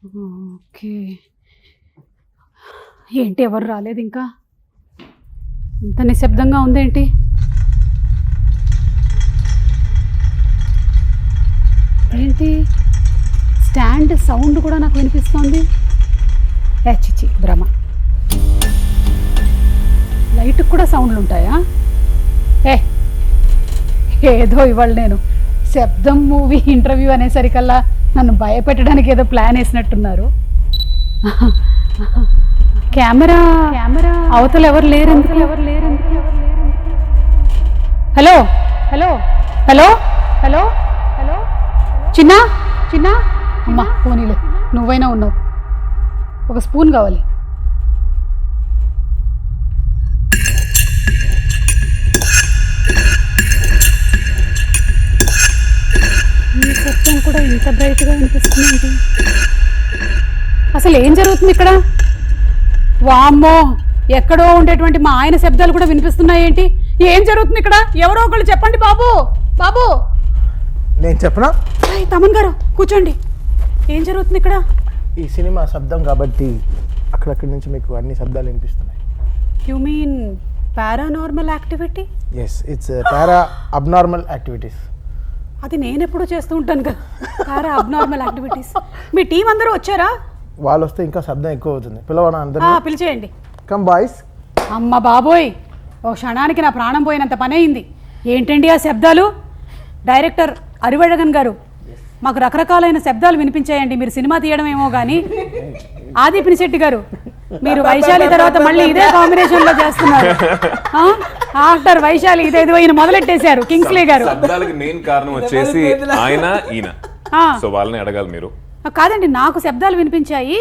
Okay. ఏంటి ఎవరు రాలేదు ఇంకా? ఇంత నిశ్శబ్దంగా ఉందేంటి? ఏంటి స్టాండ్ సౌండ్ కూడా నాకు వినిపిస్తోంది. చిచి భ్రమ. లైట్కి కూడా సౌండ్లు ఉంటాయా? ఏదో ఇవాళ నేను శబ్దం మూవీ ఇంటర్వ్యూ అనేసరికల్లా నన్ను భయపెట్టడానికి ఏదో ప్లాన్ వేసినట్టున్నారు. కెమెరా అవతల ఎవరు లేరు. Hello hello hello hello hello చిన్న చిన్న అమ్మా పోనీలే, నువ్వైనా ఉన్నావు. ఒక స్పూన్ కావాలి. ఈ శబ్దం కూడా ఇంత బ్రైట్గా వినిపిస్తుంది. అసలు ఏం జరుగుతుంది ఇక్కడ? వామ్మో, ఎక్కడో ఉండేటువంటి మా ఆయన శబ్దాలు కూడా వినిపిస్తున్నాయి. ఏంటి ఏం జరుగుతుంది ఇక్కడ? ఎవరో ఒకళ్ళు చెప్పండి బాబు. బాబు నేను చెప్పనా? తమన్ గారు కూర్చోండి. ఏం జరుగుతుంది ఇక్కడ? ఈ సినిమా శబ్దం కాబట్టి అక్కడక్కడి నుంచి మీకు అన్ని శబ్దాలు వినిపిస్తున్నాయి. You mean paranormal activity? Yes, it's para abnormal activities. అది నేను ఎప్పుడూ చేస్తూ ఉంటాను కదా, పారా అబ్నార్మల్ యాక్టివిటీస్. మీ టీం అందరూ వచ్చారా? వాళ్ళు వస్తే ఇంకా శబ్దం ఎక్కువ అవుతుంది. పిలవనా అందరూ? పిలిచేయండి. Come boys. అమ్మ బాబోయ్, ఓ క్షణానికి నా ప్రాణం పోయినంత పని అయింది. ఏంటండి ఆ శబ్దాలు? డైరెక్టర్ అరివడగన్ గారు, మాకు రకరకాలైన శబ్దాలు వినిపించాయండి. మీరు సినిమా తీయడం ఏమో కానీ. ఆది పినిశెట్టి గారు, మీరు వైశాలి తర్వాత మళ్ళీ ఇదే కాంబినేషన్ లో చేస్తున్నారు. ఆఫ్టర్ వైశాలి ఇదేదో ఈయన మొదలెట్టేశారు. కింగ్స్లీ గారు. శబ్దాలకి మెయిన్ కారణం వచ్చేసి ఆయన ఈయన, సో వాళ్ళని అడగాలి మీరు. కాదండి, నాకు శబ్దాలు వినిపించాయి.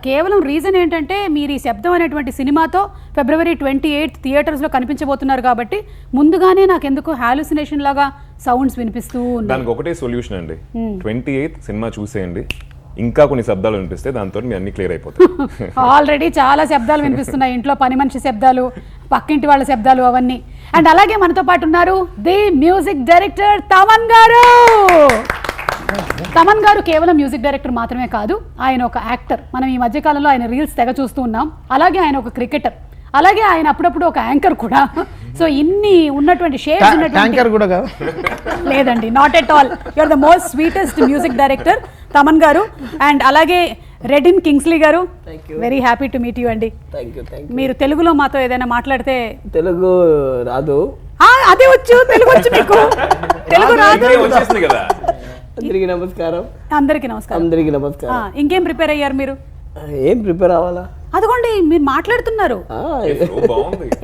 కేవలం రీజన్ ఏంటంటే మీరు ఈ శబ్దం అనేటువంటి సినిమాతో February 28 థియేటర్స్లో కనిపించబోతున్నారు కాబట్టి ముందుగానే నాకు ఎందుకు హాలుసినేషన్ లాగా సౌండ్స్ వినిపిస్తూ ఉన్నాయి. దానికి ఒకటే సొల్యూషన్ అండి, 28 సినిమా చూసేయండి. ఇంకా కొన్ని శబ్దాలు వినిపిస్తే దాంతో మీ అన్ని క్లియర్ అయిపోతాయి. ఆల్రెడీ చాలా శబ్దాలు వినిపిస్తున్నాయి. ఇంట్లో పని మనిషి శబ్దాలు, పక్కింటి వాళ్ళ శబ్దాలు, అవన్నీ. అండ్ అలాగే మనతో పాటు ఉన్నారు ది మ్యూజిక్ డైరెక్టర్ తమన్ గారు. తమన్ గారు కేవలం మ్యూజిక్ డైరెక్టర్ మాత్రమే కాదు, ఆయన ఒక యాక్టర్. మనం ఈ మధ్యకాలంలో ఆయన రీల్స్ తెగ చూస్తూ ఉన్నాం. అలాగే ఆయన ఒక క్రికెటర్, అలాగే ఆయన అప్పుడప్పుడు ఒక యాంకర్ కూడా. సో ఇన్ని ఉన్నటువంటి షేడ్స్ లేదండి, not at all. You're the most sweetest music director Thaman garu. And అలాగే Redin Kingsley garu, very happy to meet you అండి. మీరు తెలుగులో మాతో ఏదైనా మాట్లాడితే. తెలుగు రాదు. అదే వచ్చు, తెలుగు వచ్చు మీకు? తెలుగు రాదు కదా. అందరికీ నమస్కారం. అందరికీ నమస్కారం. అందరికీ నమస్కారం. ఇంకేం ప్రిపేర్ అయ్యారు మీరు? ఏం ప్రిపేర్ అవ్వాలా? అదిగోండి మీరు మాట్లాడుతున్నారు.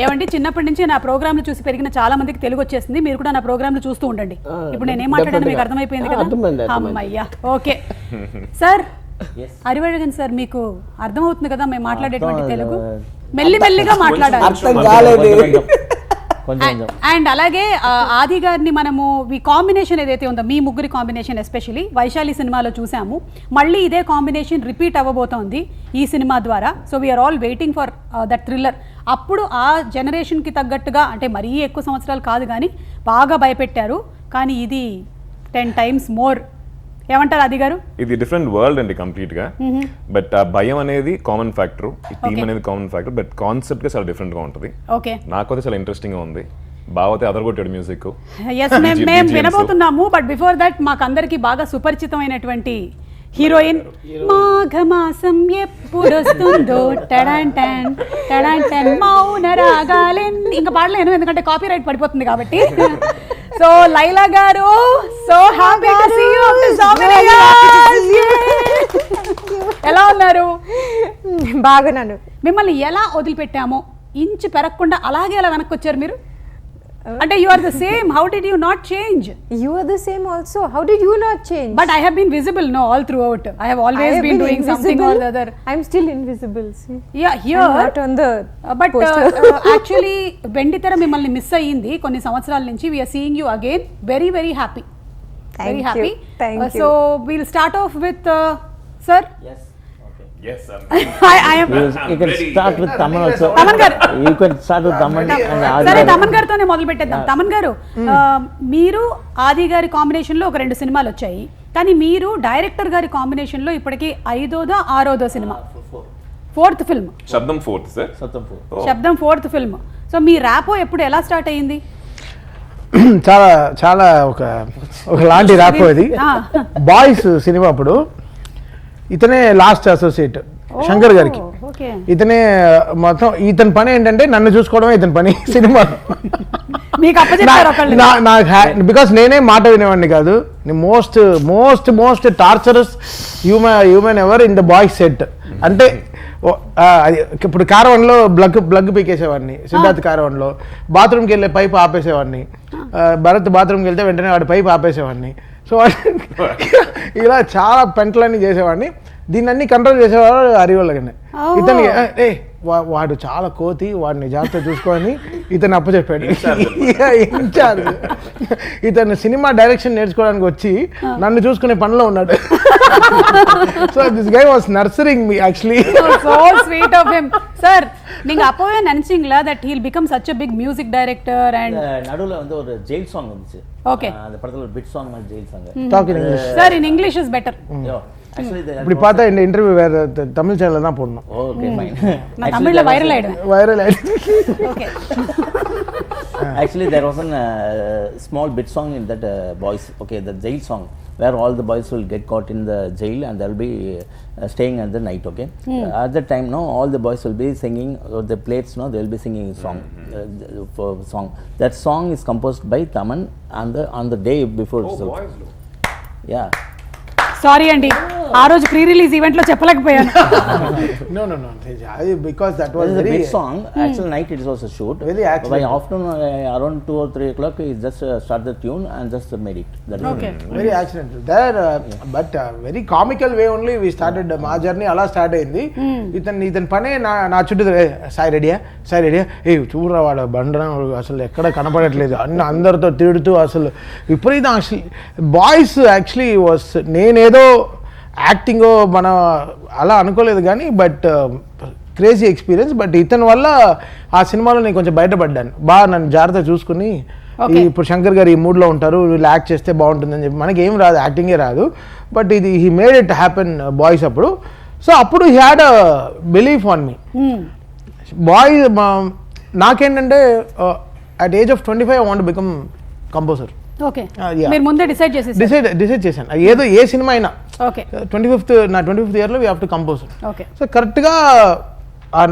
ఏమండి, చిన్నప్పటి నుంచి నా ప్రోగ్రాంలు చూసి పెరిగిన చాలా మందికి తెలుగు వచ్చేసింది. మీరు కూడా నా ప్రోగ్రాంలు చూస్తూ ఉండండి. ఇప్పుడు నేనేం మాట్లాడాను మీకు అర్థమైపోయింది కదా? అమ్మయ్యా, ఓకే. సార్ అరివడగన్ సార్, మీకు అర్థమవుతుంది కదా మేము మాట్లాడేటువంటి తెలుగు? మెల్లిమెల్లిగా మాట్లాడాలి. అండ్ అలాగే ఆది గారిని మనము ఈ కాంబినేషన్ ఏదైతే ఉందో, మీ ముగ్గురి కాంబినేషన్ ఎస్పెషలీ వైశాలి సినిమాలో చూసాము. మళ్ళీ ఇదే కాంబినేషన్ రిపీట్ అవ్వబోతోంది ఈ సినిమా ద్వారా. So we're all waiting for that thriller. అప్పుడు ఆ జనరేషన్కి తగ్గట్టుగా, అంటే మరీ ఎక్కువ సంవత్సరాలు కాదు కానీ బాగా భయపెట్టారు. కానీ ఇది 10 times మోర్. ఏమంటారు ఆది గారు? ఇది డిఫరెంట్ వరల్డ్ అండి కంప్లీట్ గా. బట్ ఆ భయం అనేది కామన్ ఫ్యాక్టర్, ఈ థీమ్ అనేది కామన్ ఫ్యాక్టర్, బట్ కాన్సెప్ట్ గా చాలా డిఫరెంట్ గా ఉంటుంది. ఓకే, నాకైతే చాలా ఇంట్రెస్టింగ్ గా ఉంది. బావతే అదరగొట్టాడు మ్యూజిక్. ఎస్, మేము వినబోతున్నాము. బట్ బిఫోర్ దట్ మాకందరికి బాగా సుపరిచితమైనటువంటి హీరోయిన్. మాఘమాసం ఎప్పుడొస్తుందో టడాంటన్ టడాంటన్ మౌన రాగాలెన్. ఇంకా పాడలేను ఎందుకంటే కాపీ రైట్ పడిపోతుంది కాబట్టి. So Laila garu, so happy to see you after so many years. ఎలా ఉన్నారు? బాగున్నాను. మిమ్మల్ని ఎలా వదిలిపెట్టామో ఇంచు పెరగకుండా అలాగే ఎలా వెనక్కి వచ్చారు మీరు? అంటే you are the same. How did you not change? You are the same also. How did you not change? But I have been visible, no, all throughout. I have always been doing something or the other. I'm still invisible. See? Yeah, here. I'm not on the but actually, Benditara mimmalni miss ayyindi konni samvatsaral nunchi. We are seeing you again. Very, very happy. Very happy. Thank you. So we'll start off with sir. Yes. Yes, sir. I am. You can start with Taman also. Taman garu. You can start with Taman and Adi. సరే, తమన్ గారితోనే మొదలు పెట్టేద్దాం. తమన్ గారు, మీరు ఆది గారి combination లో ఒక 2 సినిమాలు వచ్చాయి. కానీ మీరు డైరెక్టర్ గారి కాంబినేషన్లో ఇప్పటికి 5వ 6వ సినిమా, 4th ఫిల్మ్, శబ్దం 4th సార్. శబ్దం 4th ఫిల్మ్. సో మీ ర్యాపో ఎప్పుడు ఎలా స్టార్ట్ అయ్యింది? చాలా చాలా ఒక లాంటి ర్యాప్ అది. బాయ్స్ సినిమా అప్పుడు ఇతనే లాస్ట్ అసోసియేట్ శంకర్ గారికి. ఓకే. ఇతనే మొత్తం, ఇతని పని ఏంటంటే నన్ను చూసుకోవడమే ఇతని పని సినిమా. మీకు అప్పచెప్పారు ఒకళ్ళు? నాకు బికాస్ నేనే మాట వినేవాడిని కాదు. Most most most torturous human ever in the boys set. అంటే ఇప్పుడు కారవన్లో బ్లగ్ పీకేసేవాడిని, సిద్ధార్థ్ కారవన్లో బాత్రూమ్కి వెళ్ళే పైప్ ఆపేసేవాడిని, భరత్ బాత్రూమ్కి వెళ్తే వెంటనే వాడి పైప్ ఆపేసేవాడిని. సో ఇలా చాలా పెంటలన్నీ చేసేవాడిని. దీన్ని అన్ని కంట్రోల్ చేసేవాడు హరివల్లగానే. ఇతనికి వాడు చాలా కోతి, వాడిని జాగ్రత్త చూసుకొని ఇతను అప్పచెప్పాడు ఇన్ఛార్జ్. ఇతను సినిమా డైరెక్షన్ నేర్చుకోవడానికి వచ్చి నన్ను చూసుకునే పనిలో ఉన్నాడు. So this guy was nurturing me actually. So sweet of him. Sir, நீங்க அப்பவே நினைச்சீங்களா that he'll become such a big music director and நடுவில் வந்து ஒரு ஜெயில் சாங் வந்துச்சு. Okay. அந்த படத்துல ஒரு பிட் சாங் மாதிரி jail song. Talk in English. sir in English is better. Actually இப்படி பார்த்தா இந்த இன்டர்வியூ வேற தமிழ் சேனல்ல தான் போடணும். Okay fine. நான் தமிழ்ல வைரல் ஆயிடுவேன். வைரல் ஆயிடுச்சு. Okay. Actually there was a small bit song in that boys, okay, the jail song where all the boys will get caught in the jail and they'll be staying at the night, okay. At that time no, all the boys will be singing the plates, no, they will be singing a song, for song. That song is composed by Taman on the day before itself. Yeah. Sorry అండి, ఆ రోజు pre release event లో చెప్పలేకపోయాను. No, because that was This is a very big song. Actual night it was a shoot. Very By accidental. afternoon around 2 or 3 o'clock, he just start the tune and just made it. That is Okay. very accidental there, but very comical way only we started మా journey అలా start అయింది. ఇతని పనే నా చుట్టూ సాయి రెడీయా ఏ చూడరా వాడు బండరా అసలు ఎక్కడ కనపడట్లేదు అన్ని అందరితో తిడుతూ అసలు విపరీతం. అసలు బాయ్స్ యాక్చువల్లీ వాస్, నేనేదో యాక్టింగో మన అలా అనుకోలేదు కానీ బట్ క్రేజీ ఎక్స్పీరియన్స్. బట్ ఇతని వల్ల ఆ సినిమాలో నేను కొంచెం బయటపడ్డాను. బాగా నన్ను జాగ్రత్త చూసుకుని ఇప్పుడు శంకర్ గారు ఈ మూడ్లో ఉంటారు, వీళ్ళు యాక్ట్ చేస్తే బాగుంటుందని చెప్పి మనకి ఏం రాదు, యాక్టింగే రాదు. బట్ ఇది he made it happen boys అప్పుడు. సో అప్పుడు he had a belief on me. Boy నాకేంటంటే at age of 25 I want become composer. Okay. మీరు ముందే డిసైడ్ చేసేసారు? డిసైడ్ చేశాను. ఏదో ఏ సినిమా అయినా ఓకే. 25th ఇయర్లో we have to compose. Okay. So కరెక్ట్గా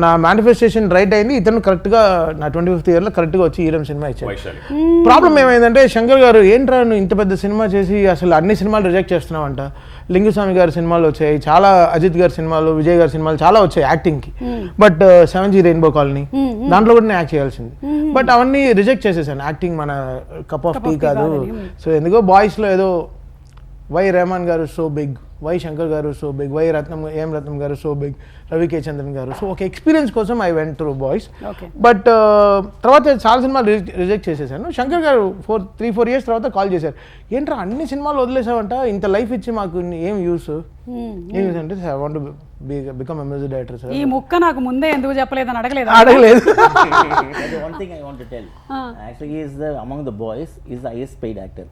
నా మేనిఫెస్టేషన్ రైట్ అయింది. ఇతను కరెక్ట్గా నా 25th ఇయర్లో కరెక్ట్గా వచ్చి ఈరం సినిమా ఇచ్చాడు. వైశాలి. ప్రాబ్లం ఏమైందంటే శంకర్ గారు ఏంట్రా నువ్వు ఇంత పెద్ద సినిమా చేసి అసలు అన్ని సినిమాలు రిజెక్ట్ చేస్తున్నావంట. లింగుస్వామి గారి సినిమాలు వచ్చాయి, చాలా అజిత్ గారి సినిమాలు, విజయ్ గారి సినిమాలు చాలా వచ్చాయి యాక్టింగ్కి. బట్ 7G రెయిన్బో కాలనీ దాంట్లో కూడా నేను యాక్ట్ చేయాల్సింది. బట్ అవన్నీ రిజెక్ట్ చేసేసాను. యాక్టింగ్ మన కప్ ఆఫ్ టీ కాదు. సో ఎందుకో బాయ్స్లో ఏదో వై రెహమాన్ గారు సో బిగ్, వై శంకర్ గారు సో బిగ్, వై ఏం రత్నం గారు సో బిగ్, రవి కే చంద్రన్ గారు. సో ఒక ఎక్స్పీరియన్స్ కోసం I went through boys. But తర్వాత చాలా సినిమాలు రిజెక్ట్ చేసేసాను. శంకర్ గారు 3-4 years తర్వాత కాల్ చేశారు, ఏంట్రా అన్ని సినిమాలు వదిలేసావంట, ఇంత లైఫ్ ఇచ్చి మాకు ఏం యూస్ అంటే I want to become a music director sir. ఈ ముక్క నాకు ముందే ఎందుకు చెప్పలేదని అడగలేదు. one thing I want to tell. Actually, he is among the boys, he is the highest paid actor.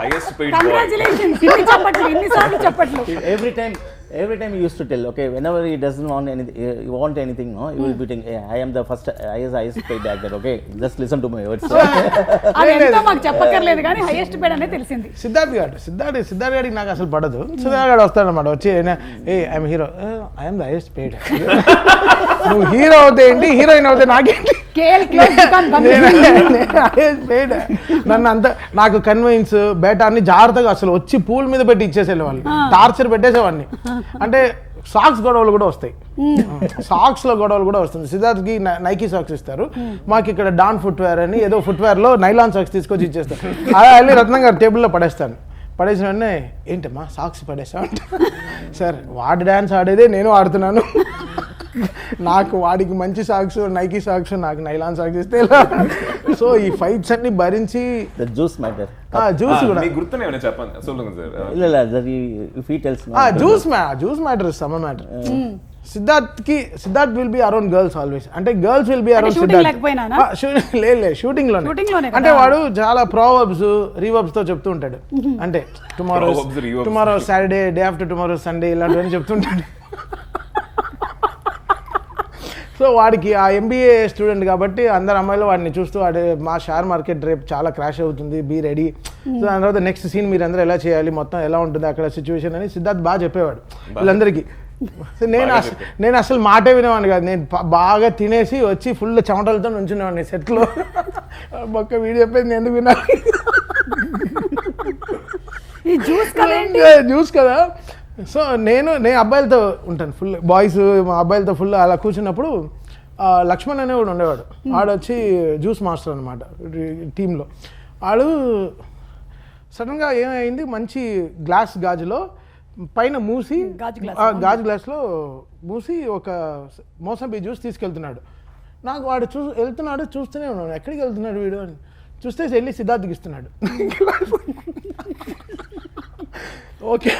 Highest paid boy. Congratulations. ఇన్ని సార్లు చెప్పట్లు. Every time he used to tell, okay, whenever he doesn't want anything, no, he will be saying, hey, I am the highest paid actor, okay, just listen to my words. అదంతా మాకు చెప్పక్కర్లేదు కానీ highest paid అనేది తెలిసింది. సిద్ధార్థ్ గారికి నాకు అసలు పడదు. సిద్ధార్థ్ గారు వస్తాడనమాట, వచ్చి ఏ I'm hero, I'm the highest paid. నువ్వు హీరో అవుతే ఏంటి, హీరోయిన్ అవుతే నాకేంటి, నన్ను అంత నాకు కన్విన్స్ బేటా అన్ని జాగ్రత్తగా అసలు వచ్చి పూల్ మీద పెట్టి ఇచ్చేసేవాళ్ళు, టార్చర్ పెట్టేసేవాడిని. అంటే సాక్స్ గొడవలు కూడా వస్తాయి, సాక్స్ లో గొడవలు కూడా వస్తుంది. సిద్ధార్థ్కి నైకీ సాక్స్ ఇస్తారు, మాకు ఇక్కడ డాన్ ఫుట్వేర్ అని ఏదో ఫుట్వేర్ లో నైలాన్ సాక్స్ తీసుకొచ్చి ఇచ్చేస్తారు. అలా వెళ్ళి రత్నం గారు టేబుల్లో పడేస్తాను. పడేసిన వెంటనే ఏంటమ్మా సాక్స్ పడేసావు అంటే, సార్ వాడి డ్యాన్స్ ఆడేదే నేను ఆడుతున్నాను, నాకు వాడికి మంచి సాక్స్ నైకీ సాక్స్, నాకు నైలాన్ సాక్స్ ఇస్తే. సో ఈ ఫైట్స్ అన్ని భరించి జ్యూస్ మ్యాటర్, జ్యూస్ కూడా గుర్తునే చెప్పండి. இல்ல if he tells no, జ్యూస్ మ్యాటర్ సమ matter. Siddharth will be around girls always. అంటే girls will be around shooting లేకపోయినానా? లేదు షూటింగ్ లోనే. Shooting లోనే కదా? అంటే వాడు చాలా ప్రోవర్బ్స్ రీవర్బ్స్ తో చెప్తూ ఉంటాడు. అంటే Proverbs, reverbs. Tomorrow Saturday, day after tomorrow Sunday ఇలాంటివన్నీ చెప్తుంటాడు. సో వాడికి ఆ ఎంబీఏ స్టూడెంట్ కాబట్టి అందరు అమ్మాయిలు వాడిని చూస్తూ వాడు మా షేర్ మార్కెట్ రేపు చాలా క్రాష్ అవుతుంది, బీ రెడీ. సో దాని తర్వాత నెక్స్ట్ సీన్ మీరు అందరూ ఎలా చేయాలి, మొత్తం ఎలా ఉంటుంది అక్కడ సిచ్యువేషన్ అని సిద్ధార్థ్ బాగా చెప్పేవాడు వీళ్ళందరికీ. సో నేను అసలు మాటే వినేవాడిని కాదు. నేను బాగా తినేసి వచ్చి ఫుల్ చెమటలతో నుంచునేవాడిని సెట్లో. ఒక్క వీడియో చెప్పేది నేను ఎందుకు విన్నా, ఈ జ్యూస్ కదా. సో నేను అబ్బాయిలతో ఉంటాను ఫుల్, బాయ్స్ మా అబ్బాయిలతో ఫుల్ అలా కూర్చున్నప్పుడు లక్ష్మణ్ అనే కూడా ఉండేవాడు. ఆడొచ్చి జ్యూస్ మాస్టర్ అనమాట టీంలో. ఆడు సడన్గా ఏమైంది, మంచి గ్లాస్ గాజులో పైన మూసి గాజు గ్లాస్లో మూసి ఒక మోసంబి జ్యూస్ తీసుకెళ్తున్నాడు. నాకు వాడు వెళ్తున్నాడు, చూస్తూనే ఉన్నాను ఎక్కడికి వెళ్తున్నాడు వీడు అని. చూస్తే వెళ్ళి సిద్ధార్థ్కి ఇస్తున్నాడు. ఓకే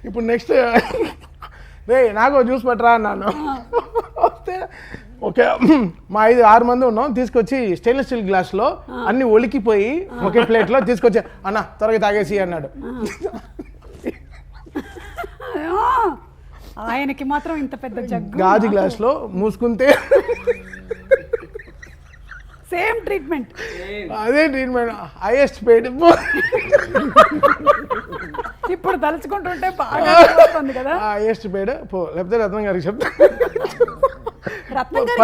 ఇప్పుడు నెక్స్ట్ రే నాకు జ్యూస్ పట్టరా అన్నాను. వస్తే ఓకే మా 5-6 మంది ఉన్నాం, తీసుకొచ్చి స్టెయిన్లెస్ స్టీల్ గ్లాస్లో అన్ని ఒలికిపోయి ఒకే ప్లేట్లో తీసుకొచ్చి అన్న త్వరగా తాగేసి అన్నాడు. ఆయనకి మాత్రం ఇంత పెద్ద జగ్గు గాజు గ్లాస్లో మూసుకుంటే సేమ్ ట్రీట్మెంట్, అదే ట్రీట్మెంట్ హైయెస్ట్ పెయిడ్. ఇప్పుడు తలుచుకుంటుంటే బాగా వస్తుంది కదా. హైయెస్ట్ పెయిడ్ లేకపోతే రత్నం గారికి చెప్తా. రత్నం గారి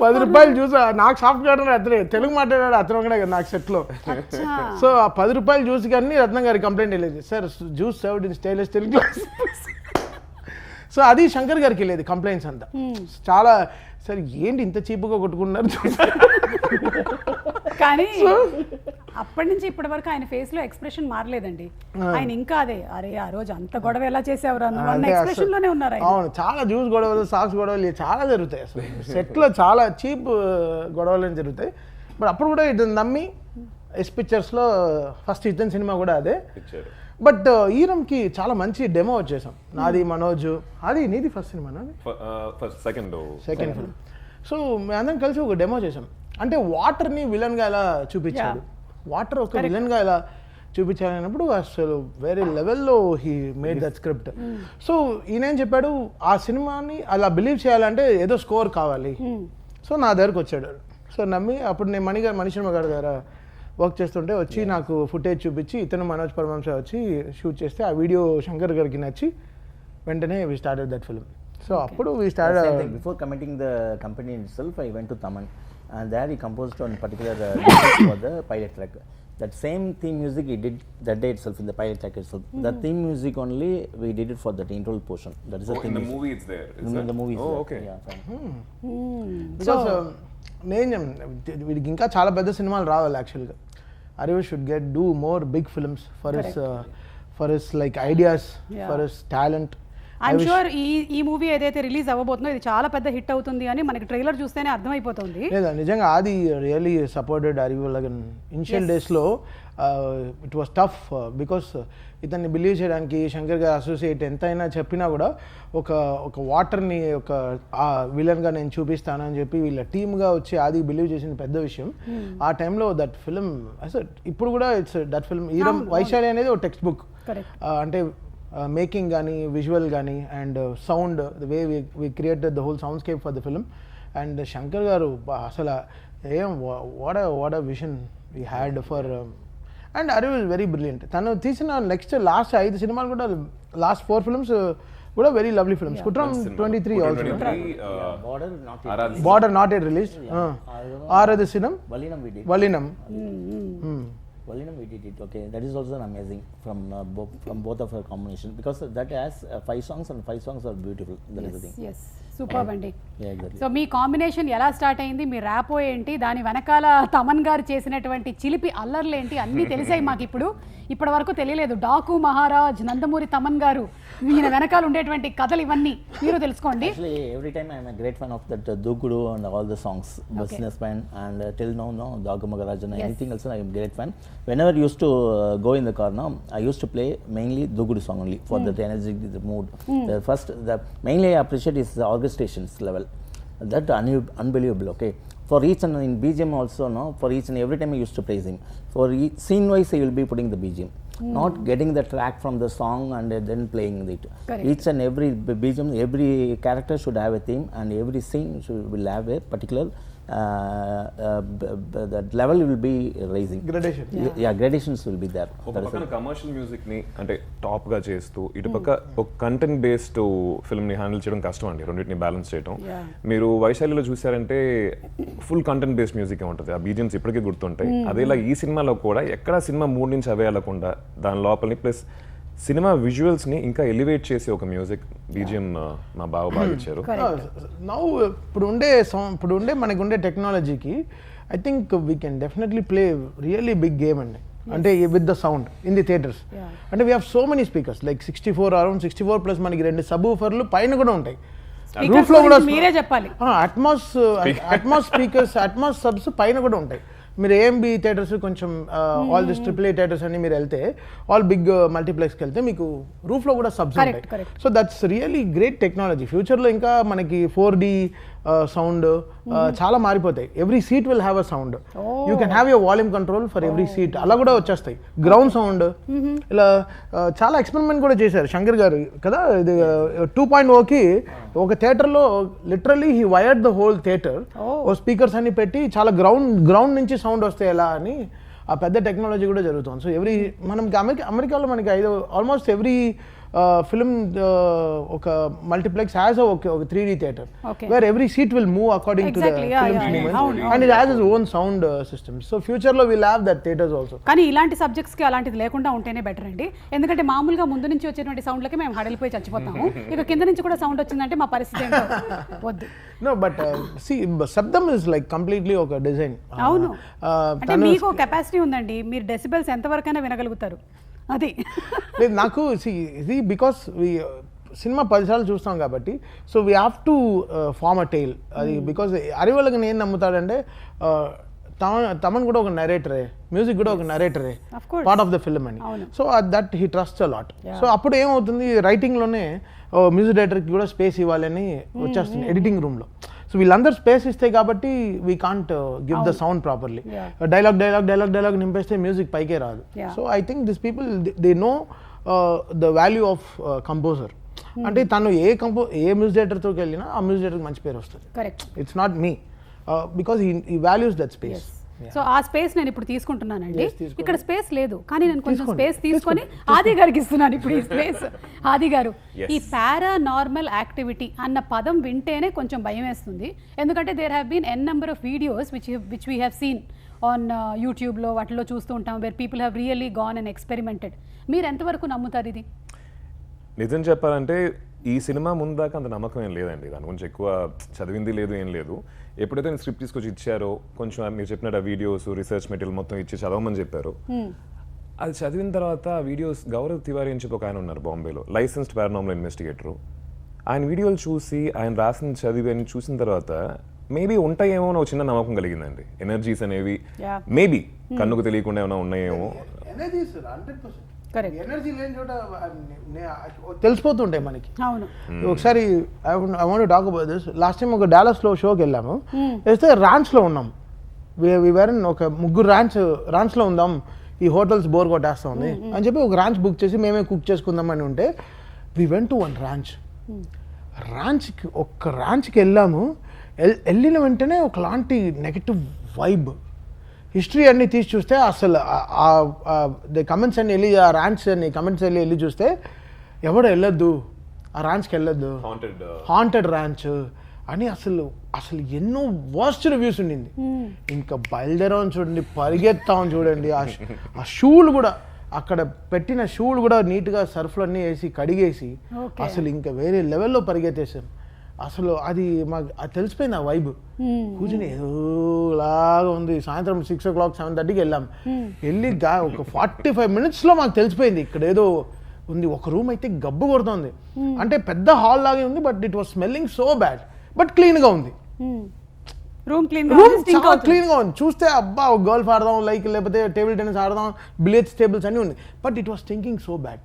10 రూపాయలు జ్యూస్ నాకు సాఫ్ట్ కార్డర్ అతనే తెలుగు మాట్లాడాడు, అతను ఒకడే కదా నాకు సెట్లో. సో ఆ 10 రూపాయల జ్యూస్ కానీ రత్నం గారికి కంప్లైంట్ వెళ్ళేది, sir juice served in stainless steel glass. So అది శంకర్ గారికి వెళ్ళేది కంప్లైంట్స్ అంతా. చాలా సార్ ఏంటి ఇంత చీప్గా కొట్టుకున్నారు. కానీ అప్పటి నుంచి ఇప్పటి వరకు ఆయన ఫేస్ లో ఎక్స్ప్రెషన్ మారలేదండి. ఆయన ఇంకా అదే అరే ఆ రోజు అంత గొడవ ఎలా చేసేవారు అన్న ఎక్స్ప్రెషన్ లోనే ఉన్నారు ఆయన. అవును, చాలా జ్యూస్ గొడవలు, సాక్స్ గొడవలు చాలా జరుగుతాయి. అసలు సెట్లో చాలా చీప్ గొడవలు జరుగుతాయి. బట్ అప్పుడు కూడా ఇతను నమ్మి ఎస్ పిక్చర్స్లో ఫస్ట్ ఇతని సినిమా కూడా అదే. బట్ ఈరంకి చాలా మంచి డెమో వచ్చేసాం. నాది మనోజ్, అది నీది first cinema, second film. So మేమందరం కలిసి ఒక డెమో చేసాం. అంటే వాటర్ని విలన్గా ఎలా చూపించాడు, వాటర్ ఒక విలన్గా ఎలా చూపించాలి అన్నప్పుడు అసలు వేరే లెవెల్లో he made that script. So ఈయనేం చెప్పాడు, ఆ సినిమాని అలా బిలీవ్ చేయాలంటే ఏదో స్కోర్ కావాలి. సో నా దగ్గరకు వచ్చాడు. సో నమ్మి అప్పుడు నేను మణిశర్మ గారి దగ్గర వర్క్ చేస్తుంటే వచ్చి నాకు ఫుటేజ్ చూపించి ఇతను మనోజ్ పరమంశ వచ్చి షూట్ చేస్తే ఆ వీడియో శంకర్ గారికి నచ్చి వెంటనే we started that film. So అప్పుడు we started. Before committing the company itself, I went to Taman and there he composed on particular for the pilot track. That same theme music he did that day itself in the pilot track itself. That theme music only we did it for that intro portion. That is the theme in the music. movie it's there. In the movie. Oh, okay. Yeah, fine. Because నేను వీడికి ఇంకా చాలా పెద్ద సినిమాలు రావాలి యాక్చువల్గా. Arivu should do more big films for his like ideas, for his talent. I'm sure ఈ movie ఏదైతే రిలీజ్ అవ్వబోతుందో ఇది చాలా పెద్ద హిట్ అవుతుంది అని మనకి ట్రైలర్ చూస్తేనే అర్థమైపోతుంది. లేదా నిజంగా ఆది really supported Arivu. like initial డేస్లో ఇట్ వాస్ టఫ్ బికాస్ ఇతన్ని బిలీవ్ చేయడానికి శంకర్ గారు అసోసియేట్ ఎంతైనా చెప్పినా కూడా ఒక వాటర్ని ఒక విలన్గా నేను చూపిస్తాను అని చెప్పి వీళ్ళ టీమ్గా వచ్చి ఆది బిలీవ్ చేసిన పెద్ద విషయం. ఆ టైంలో దట్ ఫిల్మ్ అసలు ఇప్పుడు కూడా it's that film Eeram Vaishali అనేది ఒక టెక్స్ట్ బుక్. అంటే మేకింగ్ కానీ విజువల్ కానీ and sound the way we created the whole soundscape for the film. And Shankar గారు అసలు ఏం what a vision we had for. And Arivu is very brilliant. తను తీసిన లాస్ట్ 5 సినిమాలు కూడా, లాస్ట్ 4 ఫిల్మ్స్ కూడా very lovely films. Kuttram 23 also, Border not yet release, Aarathu సినిమా వలినం. Valinam we did it. Okay, that is also amazing from both of our combination because that has 5 songs and 5 songs are beautiful. That is the thing. Yes, super అండి. Yeah, exactly. So మీ combination ఎలా start అయింది, మీ rapport ఏంటి, దాని వెనకాల తమన్ గారు చేసినటువంటి చిలిపి అల్లర్లు ఏంటి అన్నీ తెలిసాయి మాకు. ఇప్పటి వరకు తెలియలేదు. డాకు మహారాజ్, నందమూరి తమన్ గారు, ఈయన వెనకాల ఉండేటువంటి కథలు ఇవన్నీ మీరు తెలుసుకోండి. Actually, every time I am a great fan of that Dukudu and all the songs, Businessman and till now, Dagu Maharaj and anything else I am great fan. whenever I used to go in the car now, I used to play mainly Dugudu song only for the energy, the mood. The mainly I appreciate is the orchestrations level. That unbelievable, okay. For each and in BGM also, no, for each and every time I used to praise him. For each scene wise, I will be putting the BGM. Not getting the track from the song and then playing it. Correct. Each and every BGM, every character should have a theme, and every scene will have a particular that level will be raising. Gradation. Yeah, gradations will be there. ఒక That is పక్కన commercial music ని అంటే top గా చేస్తూ ఇటుపక్క ఒక content based film ని handle చేయడం కష్టం అండి, రెండింటిని బ్యాలెన్స్ చేయడం. Yeah. మీరు వైశాలిలో చూసారంటే ఫుల్ కంటెంట్ బేస్డ్ మ్యూజిక్ ఉంటుంది, ఆ బీజిఎమ్స్ ఇప్పటికీ గుర్తుంటాయి. అదేలా ఈ సినిమాలో కూడా ఎక్కడ సినిమా మూడ్ నుంచి అవే వెళ్ళకుండా దాని లోపలిని ప్లస్ సినిమా విజువల్స్ ని ఇంకా ఎలివేట్ చేసి ఒక మ్యూజిక్ బీజిఎం మా బాగా ఇచ్చారు. నౌ ఇప్పుడు ఉండే మనకు ఉండే టెక్నాలజీకి I think we can definitely play really big game అండి. అంటే with the sound in the theatres. అంటే we have so many speakers like 64 around 64 plus మనకి 2 సబ్ ఊఫర్లు పైన కూడా ఉంటాయి. రూఫ్ లో కూడా మీరే చెప్పాలి. అట్మాస్ స్పీకర్స్, అట్మాస్ సబ్స్ పైన కూడా ఉంటాయి. మీరు ఏఎంబి థియేటర్స్ కొంచెం ఆల్ దిస్ AAA థియేటర్స్ అని మీరు వెళ్తే, ఆల్ బిగ్ మల్టీప్లెక్స్కి వెళ్తే మీకు రూఫ్లో కూడా సబ్స్ ఉంటాయి. So that's really great technology. ఫ్యూచర్లో ఇంకా మనకి 4D సౌండ్ చాలా మారిపోతాయి. Every seat will have a sound. You can have your volume control for every seat. అలా కూడా వచ్చేస్తాయి. గ్రౌండ్ సౌండ్ ఇలా చాలా ఎక్స్పెరిమెంట్ కూడా చేశారు శంకర్ గారు కదా. ఇది 2.0కి ఒక థియేటర్లో literally he wired the whole theatre. ఓ స్పీకర్స్ అన్ని పెట్టి చాలా గ్రౌండ్ నుంచి సౌండ్ వస్తాయి ఎలా అని ఆ పెద్ద టెక్నాలజీ కూడా జరుగుతుంది. సో మనకి అమెరికాలో మనకి ఆల్మోస్ట్ ఎవ్రీ ఫిల్మ్ ఒక మల్టీప్లెక్స్ హ్యాస్ ఒక 3D theatre where every seat will move according to the film's movement and it has its own sound system. So future లో will have that theatres also. కానీ ఇలాంటి subjects కి అలాంటిది లేకుండా ఉంటేనే better అండి. ఎందుకంటే మామూలుగా ముందు నుంచి వచ్చేటువంటి సౌండ్లకి మేము హడలిపోయి చచ్చిపోతాము. ఇక కింద నుంచి కూడా సౌండ్ వచ్చిందంటే మా పరిస్థితి ఏంటో వద్దు. No, but see, శబ్దం is like completely ఒక డిజైన్. అవును, అంటే మీకు కెపాసిటీ ఉందండి, మీరు డెసిబెల్స్ ఎంతవరకైనా వినగలుగుతారు. అది లేదు నాకు ఇది బికాస్ సినిమా 10 సార్లు చూస్తాం కాబట్టి. So we have to form a tile. అది బికాస్ అరివల్గా నేను నమ్ముతాడంటే తమన్ కూడా ఒక నరేటరే, మ్యూజిక్ కూడా ఒక నరేటరే, పార్ట్ ఆఫ్ ద ఫిల్మ్ అని. So that he trust a lot. సో అప్పుడు ఏమవుతుంది, రైటింగ్లోనే మ్యూజిక్ డైరెక్టర్కి కూడా స్పేస్ ఇవ్వాలని వచ్చేస్తుంది ఎడిటింగ్ రూమ్లో. సో వీళ్ళందరూ స్పేస్ ఇస్తాయి కాబట్టి we can't give the sound properly. Dialogue నింపేస్తే మ్యూజిక్ పైకే రాదు. So I think this people they know the value of composer. అంటే తను ఏ మ్యూజిక్ డైరెక్టర్తో వెళ్ళినా ఆ మ్యూజిక్ డైరెక్టర్కి మంచి పేరు వస్తుంది. Correct. It's not me because he values that space. So ఆ స్పేస్ నేను ఇప్పుడు తీసుకుంటున్నానండి. ఇక్కడ స్పేస్ లేదు కానీ నేను కొంచెం స్పేస్ తీసుకొని ఆది గారికి ఇస్తున్నాను ఇప్పుడు ఈ స్పేస్. ఆది గారు, ఈ పారానార్మల్ యాక్టివిటీ అన్న పదం వింటేనే కొంచెం భయం వేస్తుంది. ఎందుకంటే there have been n number of videos which we have seen on యూట్యూబ్లో వాటిలో చూస్తూ ఉంటాం where people have really gone and experimented. మీరు ఎంతవరకు నమ్ముతారు ఇది? నిజం చెప్పాలంటే ఈ సినిమా ముందాక అంత నమ్మకం ఏం లేదండి, దాని గురించి ఎక్కువ చదివింది లేదు, ఏం లేదు. ఎప్పుడైతే నేను స్క్రిప్ట్ తీసుకొచ్చి ఇచ్చారో కొంచెం మీరు చెప్పినట్టు ఆ వీడియోస్ రీసెర్చ్ మెటీరియల్ మొత్తం ఇచ్చి చదవమని చెప్పారు. అది చదివిన తర్వాత ఆ వీడియోస్, గౌరవ్ తివారీ అని చెప్పి ఒక ఆయన ఉన్నారు బాంబేలో, లైసెన్స్డ్ పారానార్మల్ ఇన్వెస్టిగేటరు. ఆయన వీడియోలు చూసి ఆయన రాసిన చదివి అని చూసిన తర్వాత మేబీ ఉంటాయేమో అని ఒక చిన్న నమ్మకం కలిగిందండి. ఎనర్జీస్ అనేవి మేబీ కన్నుకు తెలియకుండా ఏమైనా ఉన్నాయేమో. ఎనర్జీ లేని చోట తెలిసిపోతుంటాయి మనకి. అవును. ఒకసారి I want to talk about this. Last time ఒక డాలస్లో షోకి వెళ్ళాము. వేస్తే ర్యాంచ్లో ఉన్నాం. ఒక ముగ్గురు ర్యాంచ్లో ఉందాం, ఈ హోటల్స్ బోర్ కొట్టేస్తా ఉంది అని చెప్పి ఒక ర్యాంచ్ బుక్ చేసి మేమే కుక్ చేసుకుందామని ఉంటే వి వెంట్ టు వన్ ర్యాంచ్కి వెళ్ళాము. వెళ్ళిన వెంటనే ఒకలాంటి నెగటివ్ వైబ్. హిస్టరీ అన్ని తీసి చూస్తే అసలు కమెంట్స్ అన్ని వెళ్ళి ఆ ర్యాంచ్ అన్ని కమెంట్స్ వెళ్ళి చూస్తే ఎవడు వెళ్ళొద్దు, ఆ ర్యాంచ్కి వెళ్ళొద్దు, హాంటెడ్ ర్యాంచ్ అని అసలు ఎన్నో వర్స్ట్ రివ్యూస్ ఉండింది. ఇంకా బయలుదేరాం చూడండి, పరిగెత్తాం చూడండి. ఆ షూలు కూడా అక్కడ పెట్టిన షూలు కూడా నీట్గా సర్ఫ్లు అన్నీ వేసి కడిగేసి అసలు ఇంకా వేరే లెవెల్లో పరిగెత్తేసాం. అసలు అది మాకు అది తెలిసిపోయింది ఆ వైబ్. కూర్చుని ఏదోలాగా ఉంది. సాయంత్రం 6 o'clock 7:30కి వెళ్ళాం. వెళ్ళి ఒక 45 minutesలో మాకు తెలిసిపోయింది ఇక్కడ ఏదో ఉంది. ఒక రూమ్ అయితే గబ్బు కొడుతుంది. అంటే పెద్ద హాల్ లాగే ఉంది, but it was smelling so bad, but క్లీన్గా ఉంది. రూమ్ క్లీన్ చాలా క్లీన్ గా ఉంది. చూస్తే అబ్బా ఒక గోల్ఫ్ ఆడదాం లైక్ లేకపోతే టేబుల్ టెన్నిస్ ఆడదాం, బిలియర్డ్స్ టేబుల్స్ అన్నీ ఉన్నాయి. But it was thinking so bad.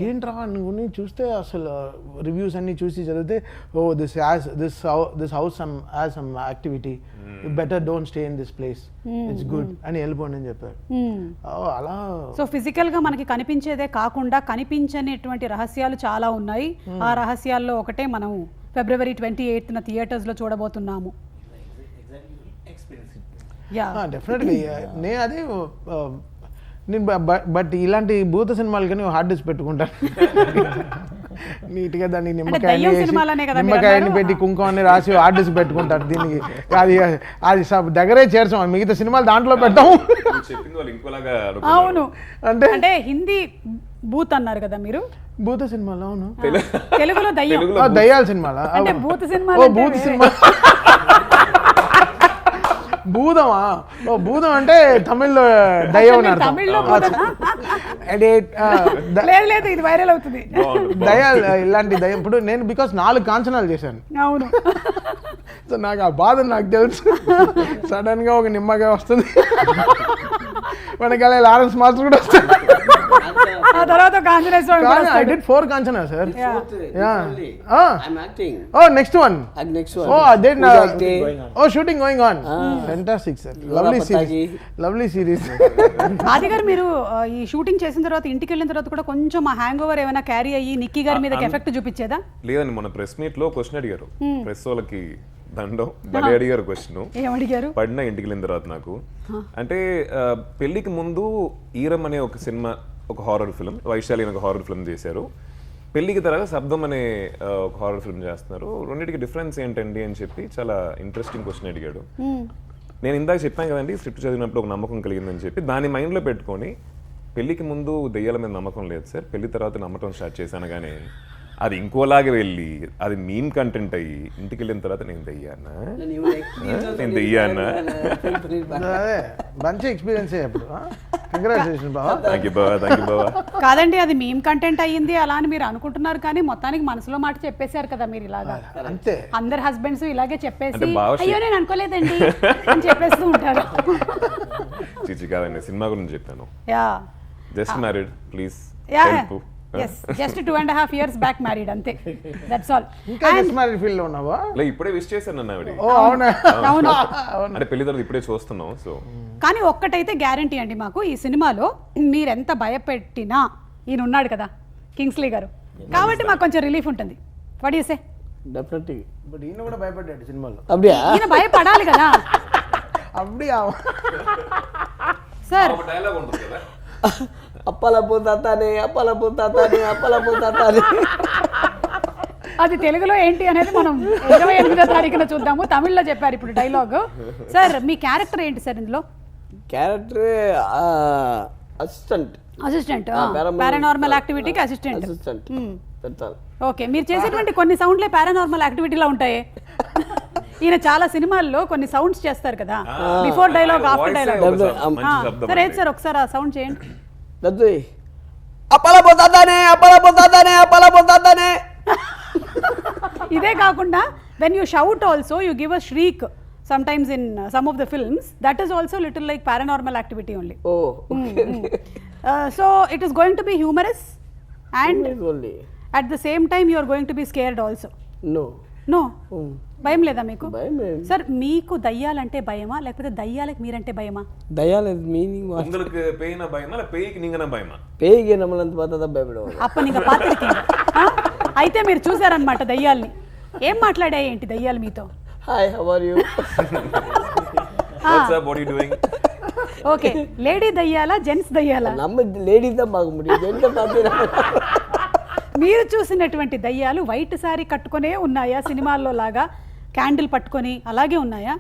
ఏంట్రా నువ్వు చూస్తే అసలు రివ్యూస్ అన్ని చూసి చదివితే oh this house has some activity, better don't stay in this place, it's good అని వెళ్ళిపోండి అని చెప్పారు. అలా సో ఫిజికల్ గా మనకి కనిపించేదే కాకుండా కనిపించనిటువంటి రహస్యాలు చాలా ఉన్నాయి. ఆ రహస్యాల్లో ఒకటే మనం February 28th థియేటర్స్ లో చూడబోతున్నాము. డెఫినెట్గా నేను అదే నేను బట్ ఇలాంటి భూత సినిమాలు కానీ హార్డ్ డిస్క్ పెట్టుకుంటాను నీట్గా దాన్ని నిమ్మకాయని పెట్టి కుంకుమని రాసి హార్డ్ డిస్క్ పెట్టుకుంటారు. దీనికి అది దగ్గరే చేర్చాం, మిగతా సినిమాలు దాంట్లో పెట్టాము. అవును అంటే హిందీ భూత్ అన్నారు కదా మీరు, భూత సినిమాలు. అవును, తెలుగులో దయ్యాల సినిమాలా? భూత సినిమా భూత సినిమా భూతమా? ఓ భూతం అంటే తమిళ్లో దయ్యం అని అర్థం. లేదు ఇది వైరల్ అవుతుంది. దయ్యాలు ఇలాంటి దయ్యం. ఇప్పుడు నేను బికాస్ 4 కాంచనాలు చేశాను. అవును, సో నాకు ఆ బాధ నాకు తెలుసు. సడన్ గా ఒక నిమ్మగా వస్తుంది, వెనకాల లారెన్స్ మాస్టర్ కూడా వస్తుంది. ఆ తర్వాత I did 4 Kanchana sir. Next one. Shooting going on. Fantastic sir, lovely series. ఆది గారు మీరు ఈ షూటింగ్ చేసిన తర్వాత ఇంటికి వెళ్ళిన తర్వాత కూడా కొంచెం ఆ హ్యాంగ్ ఓవర్ ఏమైనా క్యారీ అయ్యి నిక్కీ గారి మీద ఎఫెక్ట్ చూపించేదా? లేదండి, మన ప్రెస్ మీట్ లో క్వశ్చన్ అడిగారు, ప్రెస్ వాళ్ళకి దండం బలి అడిగారు. క్వశ్చన్ ఏమడిగారు? పడిన ఇంటికి వెళ్ళిన తర్వాత నాకు అంటే పెళ్లికి ముందు ఈరం అనే ఒక సినిమా, ఒక హారర్ ఫిల్మ్, వైశాలి అనే ఒక హారర్ ఫిల్మ్ చేశారు. పెళ్లికి తర్వాత శబ్దం అనే ఒక హారర్ ఫిల్మ్ చేస్తున్నారు. రెండింటికి డిఫరెన్స్ ఏంటండి అని చెప్పి చాలా ఇంట్రెస్టింగ్ క్వశ్చన్ అడిగాడు. నేను ఇందాక చెప్పాను కదండి, స్క్రిప్ట్ చదివినప్పుడు ఒక నమ్మకం కలిగిందని చెప్పి దాన్ని మైండ్లో పెట్టుకొని పెళ్లికి ముందు దెయ్యాల మీద నమ్మకం లేదు సార్, పెళ్లి తర్వాత నమ్మటం స్టార్ట్ చేశాను. కానీ అది ఇంకోలాగే వెళ్ళి అది మీమ్ కంటెంట్ అయ్యి ఇంటికి వెళ్ళిన తర్వాత నేను దెయ్యానా మంచి ఎక్స్పీరియన్స్. కంగ్రాచులేషన్ బావా. థ్యాంక్ యూ బావా. కాదండి, అది మీమ్ కంటెంట్ అయ్యింది అలా అని మీరు అనుకుంటున్నారు, కానీ మొత్తానికి మనసులో మాట చెప్పేశారు కదా మీరు. ఇలాగా అంతే, అందరు హస్బెండ్స్ ఇలాగే చెప్పేసి అయ్యో నేను అనుకోలేదండి అని చెప్పేస్తూ ఉంటారు. చిచి కాదండి, సినిమా గురించి చెప్పాను. Yeah, just married please. Just 2.5 years back married, అంతే, దట్స్ ఆల్. ఇంకా జస్ట్ మ్యారీడ్ ఫీల్ లో ఉన్నావా? ఇప్పుడే విష్ చేశాను అన్న ఆవిడ. అవును, అంటే పెళ్లి తర్వాత ఇప్పుడే చూస్తున్నాం. సో కానీ ఒక్కటైతే గ్యారంటీ అండి, మాకు ఈ సినిమాలో మీరెంత భయపెట్టినా ఈయన ఉన్నాడు కదా కింగ్స్లీ గారు, కాబట్టి మాకు కొంచెం రిలీఫ్ ఉంటుంది. What you say? Definitely. But ఈయన కూడా భయపడ్డాడు సినిమాలో. అప్పుడియా? ఈయన భయపడాలి కదా. అప్పుడియా సార్ డైలాగ్ ఉంటుంది కదా, అప్పల పోతానే అప్పల పోతానే. అది తెలుగులో ఏంటి అనేది మనం 28వ తారీఖున చూద్దాము. తమిళ్లో చెప్పారు ఇప్పుడు డైలాగ్. సార్ మీ క్యారెక్టర్ ఏంటి సార్ ఇందులో? క్యారెక్టర్ అసిస్టెంట్ పారానార్మల్ యాక్టివిటీకి అసిస్టెంట్. That's all. ఓకే, మీరు చేసేటువంటి కొన్ని సౌండ్లే పారానార్మల్ యాక్టివిటీలో ఉంటాయి. ఈయన చాలా సినిమాల్లో కొన్ని సౌండ్స్ చేస్తారు కదా, before dialogue after dialogue. Sir ఏంటి సార్ ఒకసారి ఆ సౌండ్ చేయండి. అప్పల పోతానే. ఇదే కాకుండా when you shout also you give a shriek sometimes in some of the films, that is also little like paranormal activity only. So it is going to be humorous and at the same time you are going to be scared also. No భయం లేదా మీకు? Sir మీకు దయ్యాలంటే భయమా లేకపోతే దయ్యాలకు మీరంటే భయమా? దయ్యాల meaning உங்களுக்கு பேய்னா பயமா இல்ல பேய்க்கு நீங்கனா பயமா? பேய்க்கு நம்மளంత பார்த்தா பயப்படுவோம். అప్ప నీకు పాత్రకి అయితే మీరు చూసారన్నమాట దయ్యాల్ని. ఏం మాట్లాడాయి ఏంటి దయ్యాలు మీతో? Hi, how are you? What's up, what are you doing? Okay, lady దయ్యాలా జెంట్స్ దయ్యాలా? நம்ம లేడీ தான் பார்க்க முடியும், ஜென்ஸ் பார்த்தீங்கன்னா. మీరు చూసినటువంటి దయ్యాలు వైట్ సారీ కట్టుకునే ఉన్నాయా సినిమాల్లో లాగా, క్యాండిల్ పట్టుకొని అలాగే ఉన్నాయా?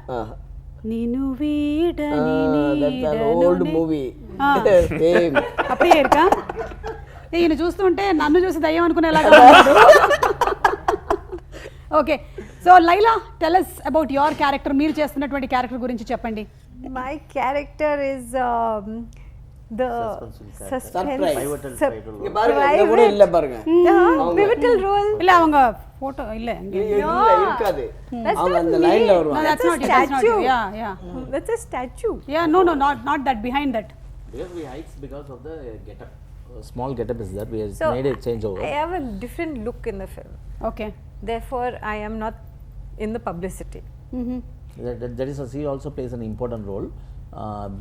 నేను ఓల్డ్ మూవీ సేమ్ அப்படியே இருக்கா? ఈయన చూస్తుంటే నన్ను చూసి దయ్యం అనుకునేలాగా. Okay, so Laila tell us about your character. మీరు చేస్తున్నటువంటి క్యారెక్టర్ గురించి చెప్పండి. My character is the suspense. இங்க பாருங்க, இங்க கூட இல்ல பாருங்க. Pivotal role. இல்ல அவங்க ఫోటో ఇల్లే இருக்காது That's அவங்க not அந்த me. லைன்ல No, வருவாங்க that's a not you. That's not you. statue. Yeah. That's a statue. Yeah, no, not that, behind that. Because we hikes because of the getup. Small getup is that we have So made a change over. I have a different look in the film. Okay. Therefore, I am not in the publicity. That is, she also plays an important role.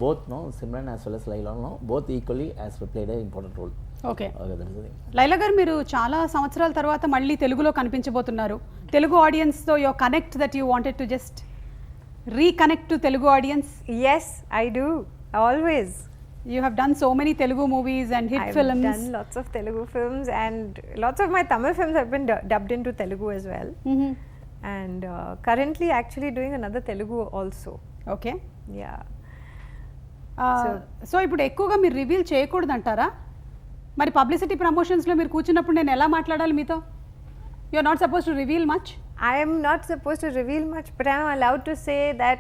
Both, no, Simran as well as Laila, no, both equally has played an important role. Okay. Okay, that is the thing. Laila గారు మీరు చాలా సంవత్సరాల తర్వాత మళ్ళీ తెలుగులో కనిపించబోతున్నారు. తెలుగు ఆడియన్స్తో your connect that you wanted to just reconnect to Telugu audience. Yes, I do. Always. You have done so many Telugu movies and hit I've films. done lots of Telugu films, and lots of my Tamil films have been dubbed into Telugu as well. And currently actually doing another Telugu also. Okay. Yeah. So ఇప్పుడు ఎక్కువగా మీరు reveal చేయకూడదు అంటారా? మరి publicity ప్రమోషన్స్లో మీరు కూర్చున్నప్పుడు నేను ఎలా మాట్లాడాలి మీతో? You are not suppose to reveal much. I am not supposed to reveal much, but I am allowed to say that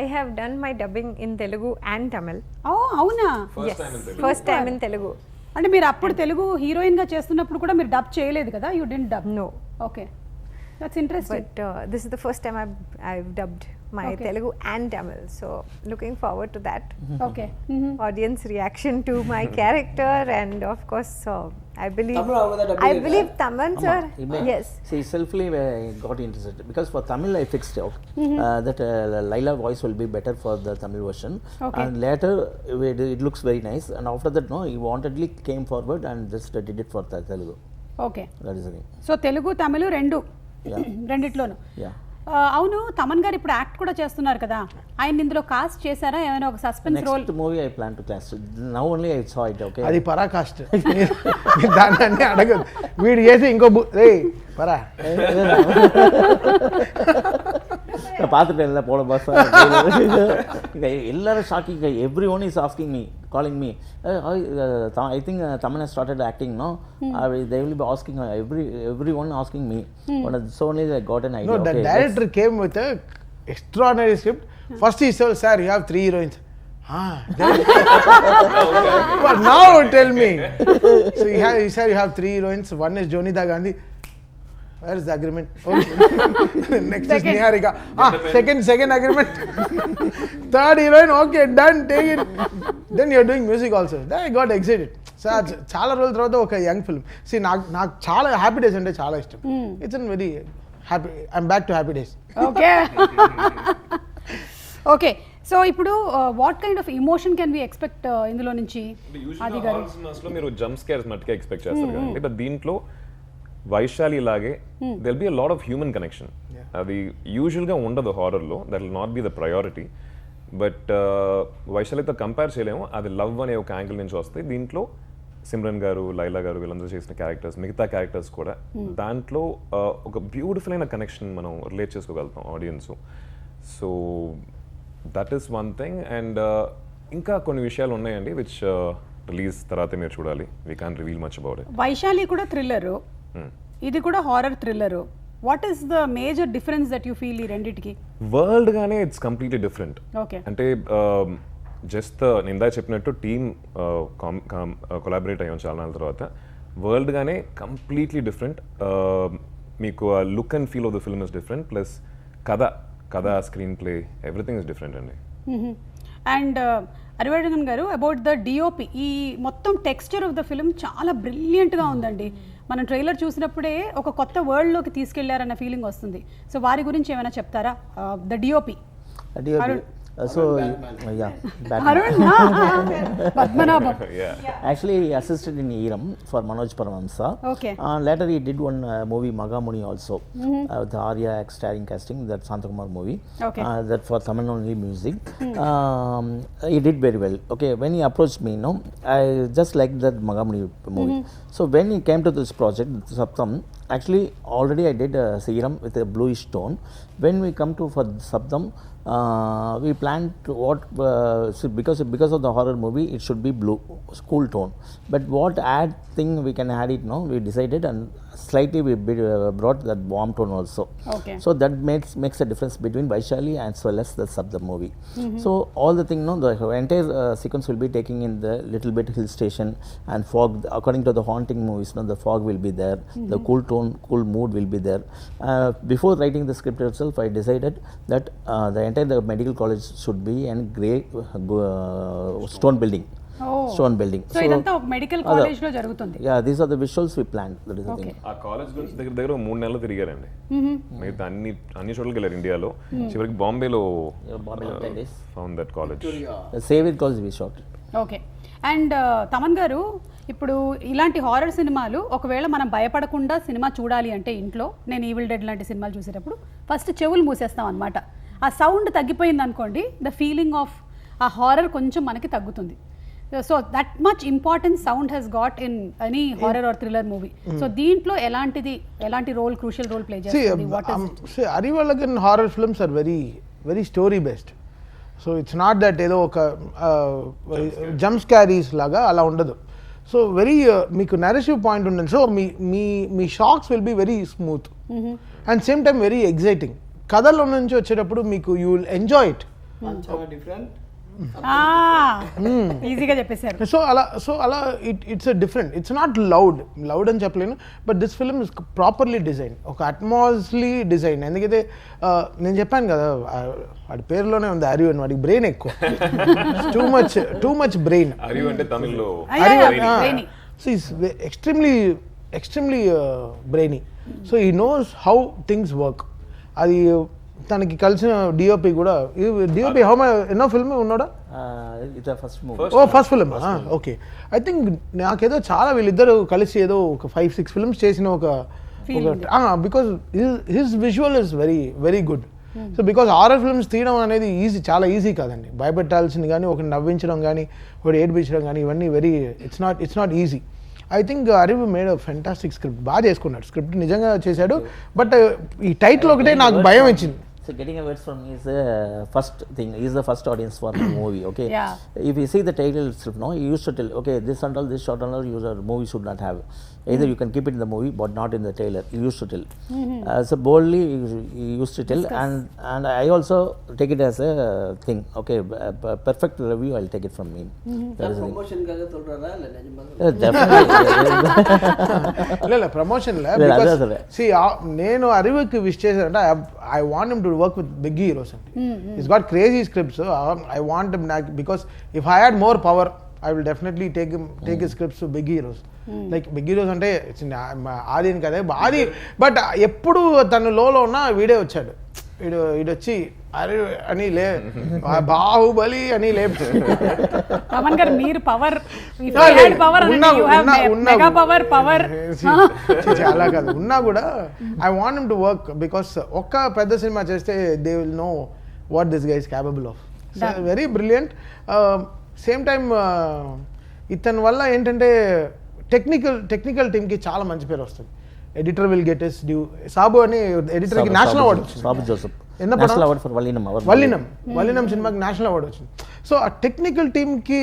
I have done my dubbing in Telugu and Tamil. ఓ అవునా? First time in Telugu. అంటే మీరు అప్పుడు తెలుగు హీరోయిన్గా చేస్తున్నప్పుడు కూడా మీరు dub చేయలేదు కదా? You didn't dub. No. Okay, that's interesting. But this is the first time I've dubbed my Okay. Telugu and Tamil. So looking forward to that. Okay. Audience reaction to my character, and of course I believe Tamil அவங்க தான் dubbing I believe Taman sir. Yes. She selfly got interested because for Tamil I fixed that Laila voice will be better for the Tamil version. Okay. And later it looks very nice, and after that, no, he wantedly came forward and just did it for Telugu. Okay. That is the thing. So Telugu Tamil రెండు Yeah. రెండిట్లోనూ. Yeah. అవును, తమన్ గారు ఇప్పుడు act కూడా చేస్తున్నారు కదా, ఆయన ఇందులో కాస్ట్ చేశారా ఏమైనా ఒక suspense role? Next movie I plan to cast. Now only I saw it. Okay. అది పరాకాష్ట. మీరు దాన్ని అన్నీ అడగదు. వీడు చేసి ఇంకో రే పరా பார்த்துட்டு எல்லாம் போட பாஸ் எல்லாரும் shocking. Every one is asking me, calling me. I think Taman has started acting, no? They will be asking everyone asking me. But so only I got an idea. No, the director came with a extraordinary script. First he said, sir, you have 3 heroines. But now tell me. So he said you have 3 heroines. One is Jonita Gandhi. Where is the agreement? Okay. Next is Niharika. Second agreement. Third heroine, okay, done, take it. Then you're doing music also. Then I got excited. So చాలా రోజుల తర్వాత ఒక young film. See, నాకు చాలా happy days అంటే చాలా ఇష్టం. It's a very happy. I'm back to happy days. Okay. Okay, so ఇప్పుడు what kind of emotion can we expect ఇందులో నుంచి? ఆది గారు, మీరు జంప్ స్కేర్స్ మట్టుగా ఎక్స్పెక్ట్ చేస్తారు కదండి, బట్ దీంట్లో వైశాలి లాగే there'll be a lot of human connection. అది యూజువల్గా ఉండదు హారర్లో, that will not be the priority. But వైశాలితో కంపేర్ చేయలేము, అది లవ్ అనే ఒక యాంగిల్ నుంచి వస్తాయి. దీంట్లో సిమ్రన్ గారు, లైలా గారు వీళ్ళందరూ చేసిన క్యారెక్టర్స్, మిగతా క్యారెక్టర్స్ కూడా దాంట్లో ఒక బ్యూటిఫుల్ అయిన కనెక్షన్ మనం రిలేట్ చేసుకోగలుగుతాం audience. So that is one thing. And ఇంకా కొన్ని విషయాలు ఉన్నాయండి విచ్ రిలీజ్ తర్వాత మీరు చూడాలి. We can't reveal much about it. Vaishali కూడా థ్రిల్లరు, ఇది కూడా horror thriller. What is the major difference that you feel ఈ రెండిటికి? వరల్డ్ గానే ఇట్స్ కంప్లీట్లీ డిఫరెంట్. ఓకే. అంటే జస్ట్ నేను ఇందాక చెప్పినట్టు టీమ్ కొలాబరేట్ అయ్యాం చాలా నాళ్ళ తర్వాత. వరల్డ్ గానే కంప్లీట్లీ డిఫరెంట్. మీకు ఆ look and feel of the film is different. Plus కథ screenplay everything is different అండి. అండ్ అరివర్ధన్ గారు, అబౌట్ ద డిఓపి, ఈ మొత్తం టెక్స్చర్ ఆఫ్ ద ఫిల్మ్ చాలా బ్రిలియంట్గా ఉందండి. మనం ట్రైలర్ చూసినప్పుడే ఒక కొత్త వరల్డ్లోకి తీసుకెళ్లారన్న ఫీలింగ్ వస్తుంది. సో వారి గురించి ఏమైనా చెప్తారా? The DOP. So yeah, Padmanabham. Actually he assisted in Eram for Manoj Paramhamsa. Okay. Later he did one movie Magamuni also, with Arya starring casting, that Santakumar movie. Okay. That for Tamil only music. He did very well. Okay, when he approached me, no, I just liked that Magamuni movie. So when he came to this project, Saptam, actually already I did Seeram with a bluish tone. When we come to for Saptam, we planned because of the horror movie, it should be blue, cool tone. But what add thing we can add it now, we decided, and slightly we brought that warm tone also. Okay. So that makes a difference between Vaishali as well as the sub the movie. So all the thing, no, the entire sequence will be taking in the little bit hill station and fog. According to the haunting movies, no, the fog will be there, the cool tone, cool mood will be there. Before writing the script itself, I decided that the entire medical college should be a grey stone building. Stone building. So ఇదంతా ఒక medical college లో జరుగుతుంది. Yeah, these are the visuals we planned. That is the thing. ఆ college గురించి దగ్గర 3 నెలలు తిరిగారండి. మిగతా అన్ని చోట్లకి వెళ్ళారు ఇండియాలో. చివరికి బాంబేలో Bombay 10 days. Found that college. Save it college we shot. Okay. And Thaman గారు, ఇప్పుడు ఇలాంటి హారర్ సినిమాలు ఒకవేళ మనం భయపడకుండా సినిమా చూడాలి అంటే ఇంట్లో, నేను ఈవిల్ డెడ్ లాంటి సినిమాలు చూసేటప్పుడు ఫస్ట్ చెవులు మూసేస్తాం అనమాట. ఆ సౌండ్ తగ్గిపోయింది అనుకోండి, ద ఫీలింగ్ ఆఫ్ ఆ హారర్ కొంచెం మనకి తగ్గుతుంది. So that much importance sound he's got in any horror or thriller movie. So దీంట్లో ఎలాంటి రోల్, క్రూషియల్ రోల్ ప్లే చేస్తుంది? What is See, Arivalagaran horror films are very, very story based. So it's not that ఏదో ఒక jump స్కారీస్ లాగా అలా ఉండదు. So very మీకు narrative point ఉంటుంది. సో మీ shocks will be very smooth and same time very exciting. కథలో నుంచి వచ్చేటప్పుడు మీకు you will enjoy it. different. ఈజీగా చెప్పేశారు. సో అలా it's different. It's not loud అని చెప్పలేను, but this film is properly design, ఒక అట్మాస్లీ డిజైన్. ఎందుకైతే నేను చెప్పాను కదా, వాడి పేరులోనే ఉంది అరియు అని, వాడికి బ్రెయిన్ ఎక్కువ, టూ మచ్ బ్రెయిన్. అరియు అంటే తమిళ్లో extremely brainy. So he knows how things work. అది తనకి కలిసిన డిఓపి కూడా, డిఓపి ఎన్నో ఫిల్మ్ ఉన్నాడా? First film. Okay. I think నాకేదో చాలా వీళ్ళిద్దరు కలిసి ఏదో ఒక 5-6 ఫిల్మ్స్ చేసిన ఒక because his visual is very very good. So because horror films తీయడం అనేది చాలా ఈజీ కాదండి. భయపెట్టాల్సింది కానీ, ఒకటి నవ్వించడం కానీ, ఒకటి ఏడిపించడం కానీ, ఇవన్నీ very it's not easy. I think Arivu made fantastic script, బాగా చేసుకున్నాడు, స్క్రిప్ట్ నిజంగా చేశాడు. బట్ ఈ టైటిల్ ఒకటే నాకు భయం ఇచ్చింది. So getting a words from me is the first thing. He is the first audience for the movie. Okay. Yeah. If you see the title itself, no, you used to tell, okay, this and all, this shot and all, movie should not have. Either you can keep it in the movie, but not in the trailer. You used to tell. So boldly, you used to tell, and I also take it as a thing. Okay, perfect review. I'll take it from me. That is promotion kaga solrara illa nijama. Definitely. ಇಲ್ಲ promotion ಇಲ್ಲ. Because see నేను అరివికి wish చేశానంటే I want him to work with big heroes అండి. It's got crazy scripts. I want him because if I had more power I will definitely take his scripts to big heroes. Like big heroes అంటే ఆదిని కదా ఆది, but ఎప్పుడు తను లోలో ఉన్న వీడే వచ్చాడు. వీడొచ్చి అరే అని బాహుబలి అని చాలా కాదు ఉన్నా కూడా I want him to work because ఒక్క పెద్ద సినిమా చేస్తే they will know what this guy is capable of. Very brilliant. Same time ఇతని వల్ల ఏంటంటే టెక్నికల్ టీమ్కి చాలా మంచి పేరు వస్తుంది. Editor will get his due. Sabu అని ఎడిటర్కి నేషనల్ అవార్డు వచ్చింది. Sabu Joseph national award for Vallinam సినిమాకి నేషనల్ అవార్డు వచ్చింది. సో ఆ టెక్నికల్ టీమ్కి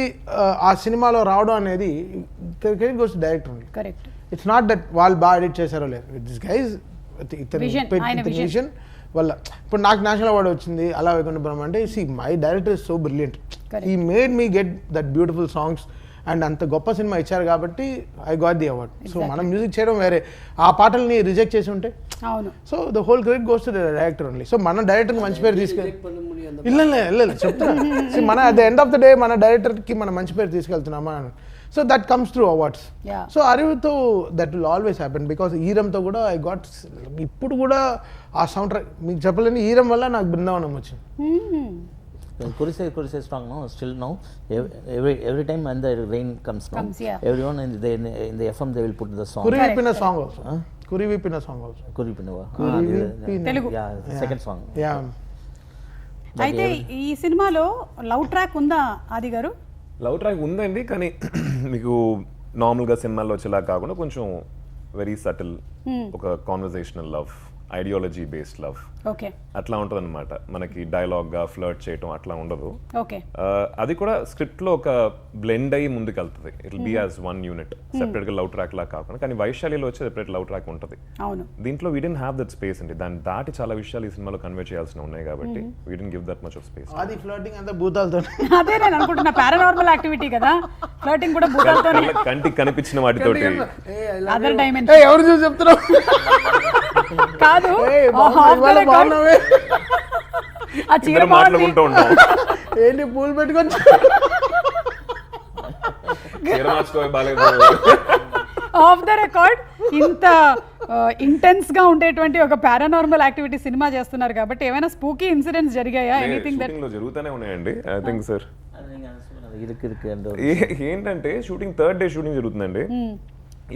ఆ సినిమాలో రావడం అనేది credit goes to director only. Correct. It's not that వాళ్ళు బాగా ఎడిట్ చేశారో లేదు. దిస్ గైజ్ ఇతని విజన్ వల్ల ఇప్పుడు నాకు నేషనల్ అవార్డు వచ్చింది అలా వైకుంఠ బ్రహ్మ అంటే my director is so brilliant. He made me get that beautiful songs and అంత గొప్ప సినిమా ఇచ్చారు కాబట్టి I got the award. So మనం మ్యూజిక్ చేయడం వేరే, ఆ పాటల్ని రిజెక్ట్ చేసి ఉంటే so the whole credit goes to the director only. So మన డైరెక్టర్కి మంచి పేరు తీసుకెళ్ళి చెప్తున్నా మన at the end of the day మన డైరెక్టర్కి మనం మంచి పేరు తీసుకెళ్తున్నామా. So that comes through awards. So అరివితో that will always happen because ఈరంతో కూడా ఐ గాట్, ఇప్పుడు కూడా ఆ సౌండ్ ట్రాక్ మీకు చెప్పలేని ఈరం వల్ల నాకు బృందావనం వచ్చింది. Kurise strong, no? Still now, every time when the rain comes, no? Everyone in the FM they will put the song. Kurivipina song also. Kurivipina song also. Kurivipina. Telugu. Yeah, second song. Yeah. అయితే ఈ సినిమాలో love track ఉందా ఆది గారు? Love track ఉందండి, కానీ మీకు నార్మల్గా సినిమాల్లో వచ్చేలా కాకుండా కొంచెం వెరీ సటిల్, ఒక conversational love ideology based love okay అట్లా ఉంటుంది అనమాట. మనకి డైలాగ్గా ఫ్లర్ట్ చేయటం అట్లా ఉండదు. ఓకే అది కూడా స్క్రిప్ట్ లో ఒక బ్లెండ్ అయ్యి ముందుకు వెళ్తుంది. It will be as one unit, separate గా లవ్ ట్రాక్ లా కాకుండా. కానీ వైశాలిలో వచ్చే సెపరేట్ లవ్ ట్రాక్ ఉంటుంది. అవును దీంట్లో we didn't have that space అండి. దాన్ని దాటి చాలా విషయాలు ఈ సినిమాలో కన్వే చేయాల్సి ఉన్నాయి కాబట్టి we didn't give that much of space. అది ఫ్లోటింగ్ అంతా భూతాలతో. అదే నేను అనుకుంటున్నా, పారానార్మల్ యాక్టివిటీ కదా ఫ్లర్టింగ్ కూడా భూతాలతోనే. కంటికి కనిపించిన వాటితోటి అదర్ డైమెన్షన్. ఎవరు చూసి చెప్తున్నావు? కాదు ఆ చీర ఇద్దరు మాట్లాడుకుంటూ ఉంటాం. ఏంటి పూలు పెట్టుకొని చీర మార్చుకోవే బాలేదు. ఆఫ్ ద రికార్డ్ ఇంత ఇంటెన్స్ గా ఉండేటువంటి ఒక పారానార్మల్ యాక్టివిటీ సినిమా చేస్తున్నారు కాబట్టి ఏమైనా స్పూకీ ఇన్సిడెంట్స్ జరిగాయా? ఎనీథింగ్ దట్ షూటింగ్ లో జరుగుతూనే ఉన్నాయండి. ఐ థింక్ సార్ ఏంటంటే షూటింగ్ థర్డ్ డే షూటింగ్ జరుగుతుందండి.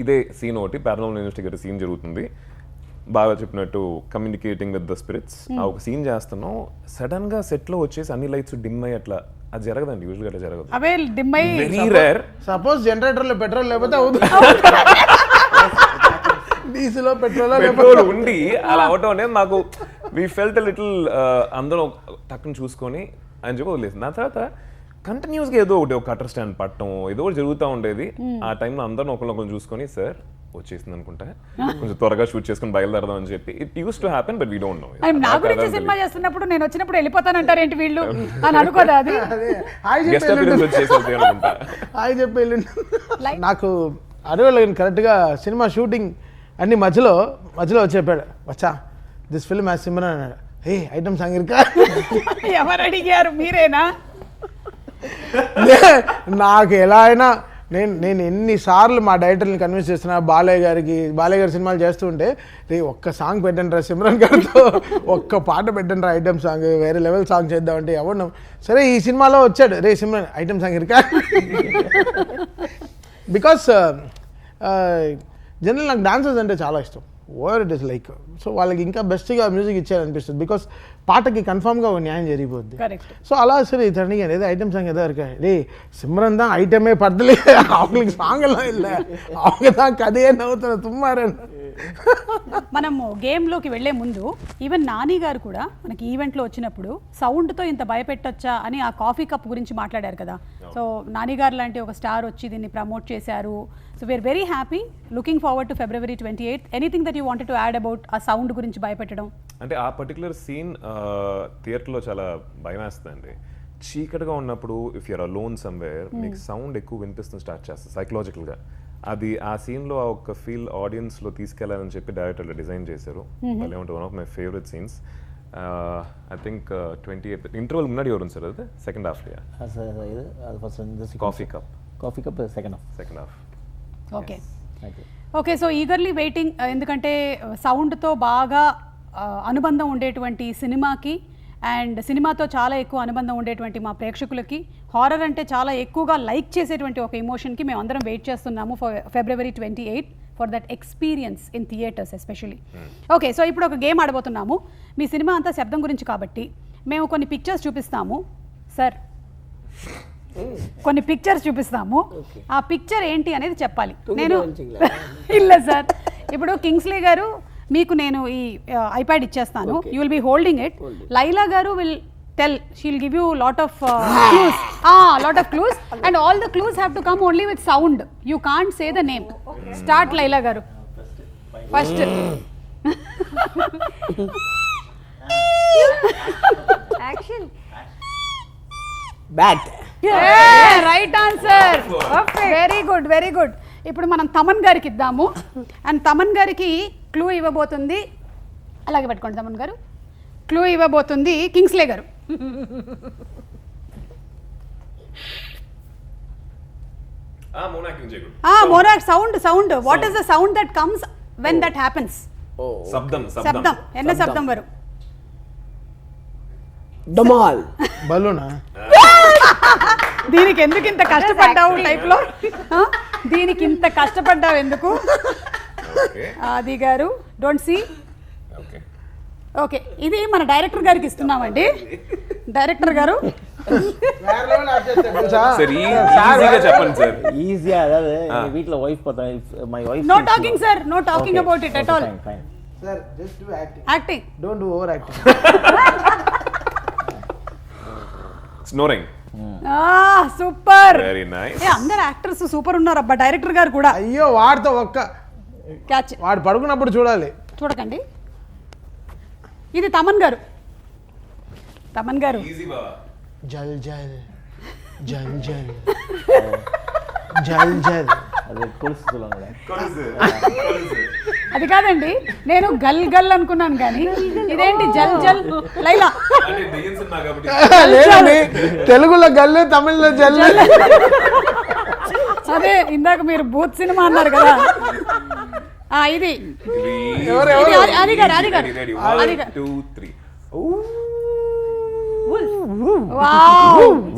ఇదే సీన్ ఒకటి పారానార్మల్ ఇన్వెస్టిగేటర్ సీన్ జరుగుతుంది. బాగా చెప్పినట్టు కమ్యూనికేటింగ్ విత్ ద స్పిరిట్స్. ఆ ఒక సీన్ చేస్తున్నాం, సడన్ గా సెట్ లో వచ్చేసి అన్ని లైట్స్ డిమ్ అయ్యి అట్లా. అది జరగదండి, యూజువల్ గా అట్లా జరగదు. అవే డిమ్మై వెరీ రేర్. సపోజ్ జనరేటర్ లో పెట్రోల్ లేకపోతే అవుతుంది. డీజిల్ పెట్రోల్ ఉండి అలా అవటం అనేది మాకు వి ఫెల్ట్ లిటిల్ అందరం టక్కుని చూసుకొని అని చెప్పి వదిలేదు. దాని తర్వాత కంటిన్యూస్గా ఏదో ఒకటి ఒక కటర్ స్టాండ్ పట్టడం ఏదో ఒకటి జరుగుతూ ఉండేది. ఆ టైంలో అందరం ఒకరినొకరు చూసుకొని సార్ వచ్చేసింది అనుకుంటా, కొంచెం త్వరగా షూట్ చేసుకుని బయలుదేరదాం అని చెప్పి. It use to happen but we don't know. నా గురించి సినిమా చేస్తున్నప్పుడు నేను వచ్చినప్పుడు వెళ్ళిపోతానంటారు ఏంటి వీళ్ళు అని అనుకోదా? అది గెస్ట్ అపీరెన్స్ వచ్చేసరికి అనుకుంటా. హాయ్ చెప్పి వెళ్ళిండు. నాకు అడవిలో కరెక్ట్గా సినిమా షూటింగ్ అన్ని మధ్యలో వచ్చి చెప్పాడు, వచ్చా దిస్ ఫిల్మ్ యాజ్ సిమ్రన్ అన్నాడు. హే ఐటమ్ సాంగ్ ఇరుకా. ఎవరు అడిగారు? మీరేనా? నాకు ఎలా అయినా నేను ఎన్నిసార్లు మా డైరెక్టర్ని కన్విన్స్ చేస్తున్నా. బాలయ్య గారి సినిమాలు చేస్తూ ఉంటే రే ఒక్క సాంగ్ పెట్టండి రా సిమ్రన్ గారితో, ఒక్క పాట పెట్టండి రా ఐటమ్ సాంగ్, వేరే లెవెల్ సాంగ్ చేద్దామంటే ఎవరు. సరే ఈ సినిమాలో వచ్చాడు, రే సిమ్రన్ ఐటమ్ సాంగ్ ఇరుకా. బికాస్ జనరల్ నాకు డాన్సర్స్ అంటే చాలా ఇష్టం. Over it is like so వాళ్ళకి ఇంకా బెస్ట్గా మ్యూజిక్ ఇచ్చారనిపిస్తుంది. బికాస్ పాటకి కన్ఫామ్గా ఒక న్యాయం జరిగిపోద్ది. సో అలా సరే ఇతని ఏదో ఐటమ్ సాంగ్ ఏదో இருக்கா రే సిమ్రన్ தான் ஐட்டமே படத்துல அவங்களுக்கு சாங் எல்லாம் இல்ல, அவங்க தான் கதையே நவுతున్న తుమ్మారని. మనము గేమ్లోకి వెళ్లే ముందు ఈవెన్ నాని గారు కూడా మనకి ఈవెంట్లో వచ్చినప్పుడు సౌండ్తో ఇంత భయపెట్టొచ్చా అని ఆ కాఫీ కప్ గురించి మాట్లాడారు కదా. సో నాని గారు లాంటి ఒక స్టార్ వచ్చి దీన్ని ప్రమోట్ చేశారు. So we're very happy, looking forward to February 28th. Anything that you wanted to add about ఆ సౌండ్ గురించి భయపెట్టడం? అంటే ఆ పర్టికులర్ సీన్ థియేటర్లో చాలా భయం వేస్తుందండి. చీకటిగా ఉన్నప్పుడు ఇఫ్ యూఆర్ అలోన్ సమ్వేర్ మీకు సౌండ్ ఎక్కువ వినిపిస్తుంది స్టార్ట్ చేస్తుంది సైకలాజికల్గా. అది ఆ సీన్లో ఆ ఒక ఫీల్ ఆడియన్స్లో తీసుకెళ్లాలని చెప్పి డైరెక్టర్లు డిజైన్ చేశారు. అలా ఉంటుంది, one of my favourite scenes. I think 28th interval మున్నాడి వரும் సార్ అది సెకండ్ హాఫ్లో. Coffee cup second half. Okay okay. So eagerly waiting, ఎందుకంటే సౌండ్తో బాగా అనుబంధం ఉండేటువంటి సినిమాకి అండ్ సినిమాతో చాలా ఎక్కువ అనుబంధం ఉండేటువంటి మా ప్రేక్షకులకి హారర్ అంటే చాలా ఎక్కువగా లైక్ చేసేటువంటి ఒక ఎమోషన్కి మేము అందరం వెయిట్ చేస్తున్నాము for February 28th for that experience in theatres especially. Okay, so ఇప్పుడు ఒక గేమ్ ఆడబోతున్నాము. మీ సినిమా అంతా శబ్దం గురించి కాబట్టి మేము కొన్ని పిక్చర్స్ చూపిస్తాము సార్, కొన్ని పిక్చర్స్ చూపిస్తాము. ఆ పిక్చర్ ఏంటి అనేది చెప్పాలి. నేను ಇಲ್ಲ సార్, ఇప్పుడు కింగ్స్లీ గారు మీకు నేను ఈ ఐప్యాడ్ ఇచ్చేస్తాను, you will be holding it. Laila గారు will tell, she will give you lot of clues and all the clues have to come only with sound. You can't say the name. Start Laila గారు first. Action. Bat. Right answer. Very good very good. ఇప్పుడు మనం తమన్ గారికి ఇద్దాము and Thaman గారికి clue ఇవ్వబోతుంది. అలాగే పెట్టుకోండి తమన్ గారు. Clue ఇవ్వబోతుంది కింగ్స్లే గారు. మోనాక్ sound. What is the sound that comes when that happens? శబ్దం. ఎన్న శబ్దం వரும்? డమాల్. బలూనా? దీనికి ఎందుకు ఇంత కష్టపడ్డావు టైప్లో? దీనికి ఇంత కష్టపడ్డావు ఎందుకు? ఆది గారు డోంట్ సీ. ఓకే, ఇది మన డైరెక్టర్ గారికి ఇస్తున్నామండి. డైరెక్టర్ గారు చెప్పండి సార్. ఈజీగా అదే వీటిలో wife my wife. No talking sir, no talking about it at all. Sir just do acting, acting. Don't do over acting. Snoring. Super. Very nice. అందరు యాక్టర్స్ సూపర్ ఉన్నారు అబ్బా, డైరెక్టర్ గారు కూడా. అయ్యో వాడితో ఒక్క క్యాచ్. వాడు పడుకున్నప్పుడు చూడాలి. చూడకండి. ఇది తమన్ గారు. తమన్ గారు. జల్ జల్ జల్ జల్ జల్ జల్. அது கொலுசு சொல்லுவாங்க. అది కాదండి, నేను గల్ గల్ అనుకున్నాను కానీ ఇదేంటి జల్ జల్. లైలా. లేదండి, తెలుగులో గల్లు, తమిళ్లో జల్లు. అదే ఇందాక మీరు భూత్ సినిమా అన్నారు కదా. ఇది అది గారు, అది గారు, అది గారు. 2 3.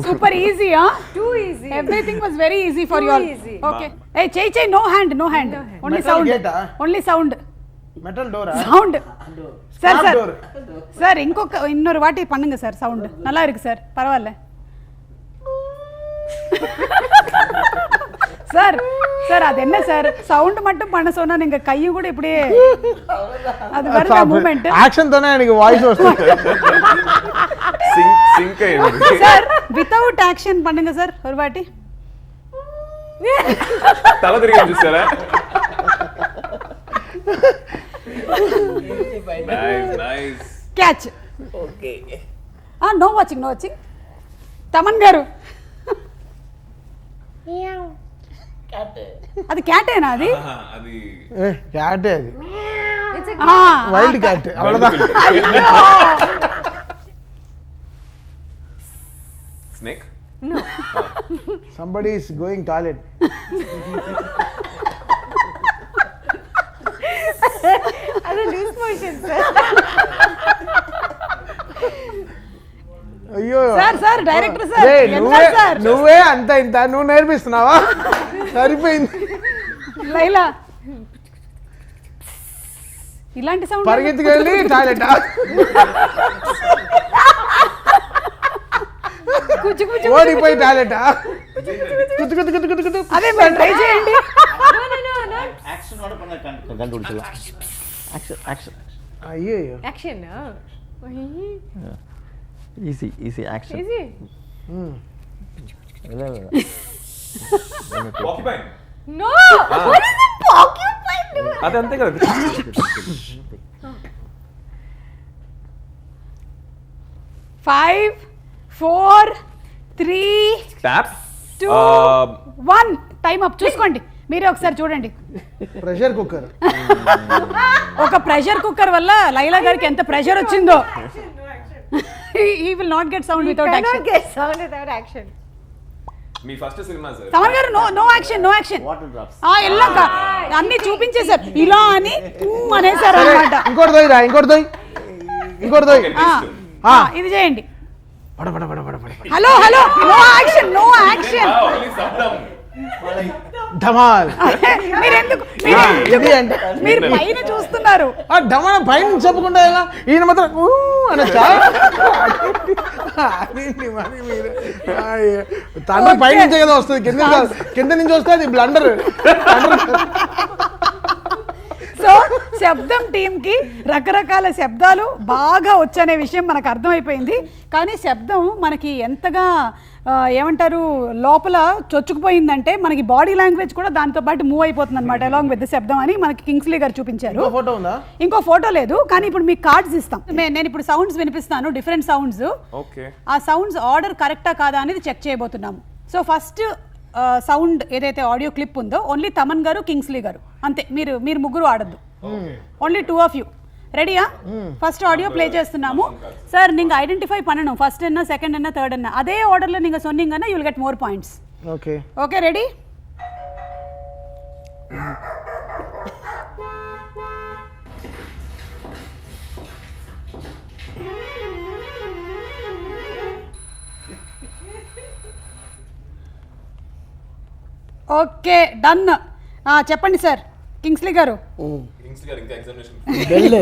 Super easy. Too easy. Everything was very easy for you all. easy. Okay. ఏ చెయ్ no hand, no hand, only Metal sound, gate ఆ? ఓన్లీ సౌండ్, మెటల్ డోరా? Sound. Sir Stop sir door. Sir இன்னொரு வாட்டி பண்ணுங்க சார். சவுண்ட் நல்லா இருக்கு sir, பரவாயில்ல சார். சார் அது என்ன சார், சவுண்ட் மட்டும் பண்ண சொன்னா நீங்க கையும் கூட இப்படியே அது வருது மூவ்மெண்ட். యాక్షన్ తోనే ఆయనకి వాయిస్ వస్తుంది. సింక్ అయ్యింది. சார் వితౌట్ యాక్షన్ பண்ணுங்க సార్ ஒரு வாட்டி. తల తిరిగి చూసారా? Nice. Catch. Okay. No watching, no watching. Thaman గారు. అది క్యాటేనా? అది అది క్యాటే, అది It's a వైల్డ్ క్యాట్. అவ்வளவுதான். Snake. somebody is going toilet. other loose motion, sir. అయ్యో సార్ సార్ డైరెక్టర్ సార్ రేయ్, ఎంత సార్? నువ్వే అంత ఇంత నువ్వు నేర్పిస్తున్నావా? సరిపోయింది. లైలా ఇలాంటి సౌండ్ పరిగెత్తుకెళ్ళి టాయిలెట్. కుచ్చు కుచ్చు. ఓడిపోయి టాయిలెట్. కుత్తు కుత్తు కుత్తు కుత్తు కుత్తు. అదే మీరు ట్రై చేయండి. No, not ஆக்ஷன் ஓட பண்ண கண்டுபிடிச்சலாம். ஆக்ஷன் ஆக்ஷன் అయ్యో action. Easy easy action. Easy. இல்ல இல்ல. పాకిపైన్. No. What is a porcupine doing? అది అంతే కదా. 5 4 3 ట్యాప్. 2 1 time up. చూసుకోండి మీరే ఒకసారి చూడండి. Pressure cooker. ఒక ప్రెషర్ కుక్కర్ వల్ల లైలా గారికి ఎంత ప్రెషర్ వచ్చిందో. he will not get sound without Cannot action. get sound without action. మీ ఫస్ట్ సినిమా సార్. తమన్ గారు no action, no action. Water drops. ఎల్లాక అన్ని చూపించేశారు ఇలా అని అనేసారు అన్నమాట. ఇంకోటి దొయ్యరా, ఇంకోటి దొయ్యి, ఇంకోటి దొయ్యి. ఇది చేయండి. పడ పడ పడ పడ పడ. Hello hello, no action, no action. ధమాల్. మీరెందుకు ఇది అంటే మీరు పైన చూస్తున్నారు? ఆ ధమాల్ పైన చెప్పకుండా ఎలా? ఈయన మాత్రం ఊ అనొచ్చా? అదేంటి మరి మీరు? తండ్రి పై నుంచే కదా వస్తుంది, కింద నుంచి వస్తే అది బ్లండర్. సో శబ్దం టీమ్ కి రకరకాల శబ్దాలు బాగా వచ్చనే విషయం మనకు అర్థమైపోయింది. కానీ శబ్దం మనకి ఎంతగా ఏమంటారు లోపల చొచ్చుకుపోయిందంటే మనకి బాడీ లాంగ్వేజ్ కూడా దాంతో పాటు మూవ్ అయిపోతుంది అనమాట, అలాంగ్ విత్ శబ్దం అని మనకి కింగ్స్లీ గారు చూపించారు. ఫోటో ఉందా? ఇంకో ఫోటో లేదు, కానీ ఇప్పుడు మీకు కార్డ్స్ ఇస్తాం. నేను ఇప్పుడు సౌండ్స్ వినిపిస్తాను, డిఫరెంట్ సౌండ్స్. ఓకే. ఆ సౌండ్స్ ఆర్డర్ కరెక్టా కాదా అనేది చెక్ చేయబోతున్నాము. సో ఫస్ట్ సౌండ్ ఏదైతే ఆడియో క్లిప్ ఉందో ఓన్లీ తమన్ గారు, కింగ్స్లీ గారు అంతే. మీరు ముగ్గురు ఆడద్దు, ఓన్లీ 2 of you. ரெடியா? ஃபர்ஸ்ட் ஆடியோ ப்ளே చేస్తున్నాము சார். நீங்க ஐடென்டிஃபை பண்ணணும், ஃபர்ஸ்ட் என்ன, செகண்ட் என்ன, தேர்ட் என்ன. அதே ஆர்டர்ல நீங்க சொன்னீங்கன்னா you will get more points. Okay okay ready? Okay done. చెప్పండి సార్ కింగ్స్లీ గారు. Bell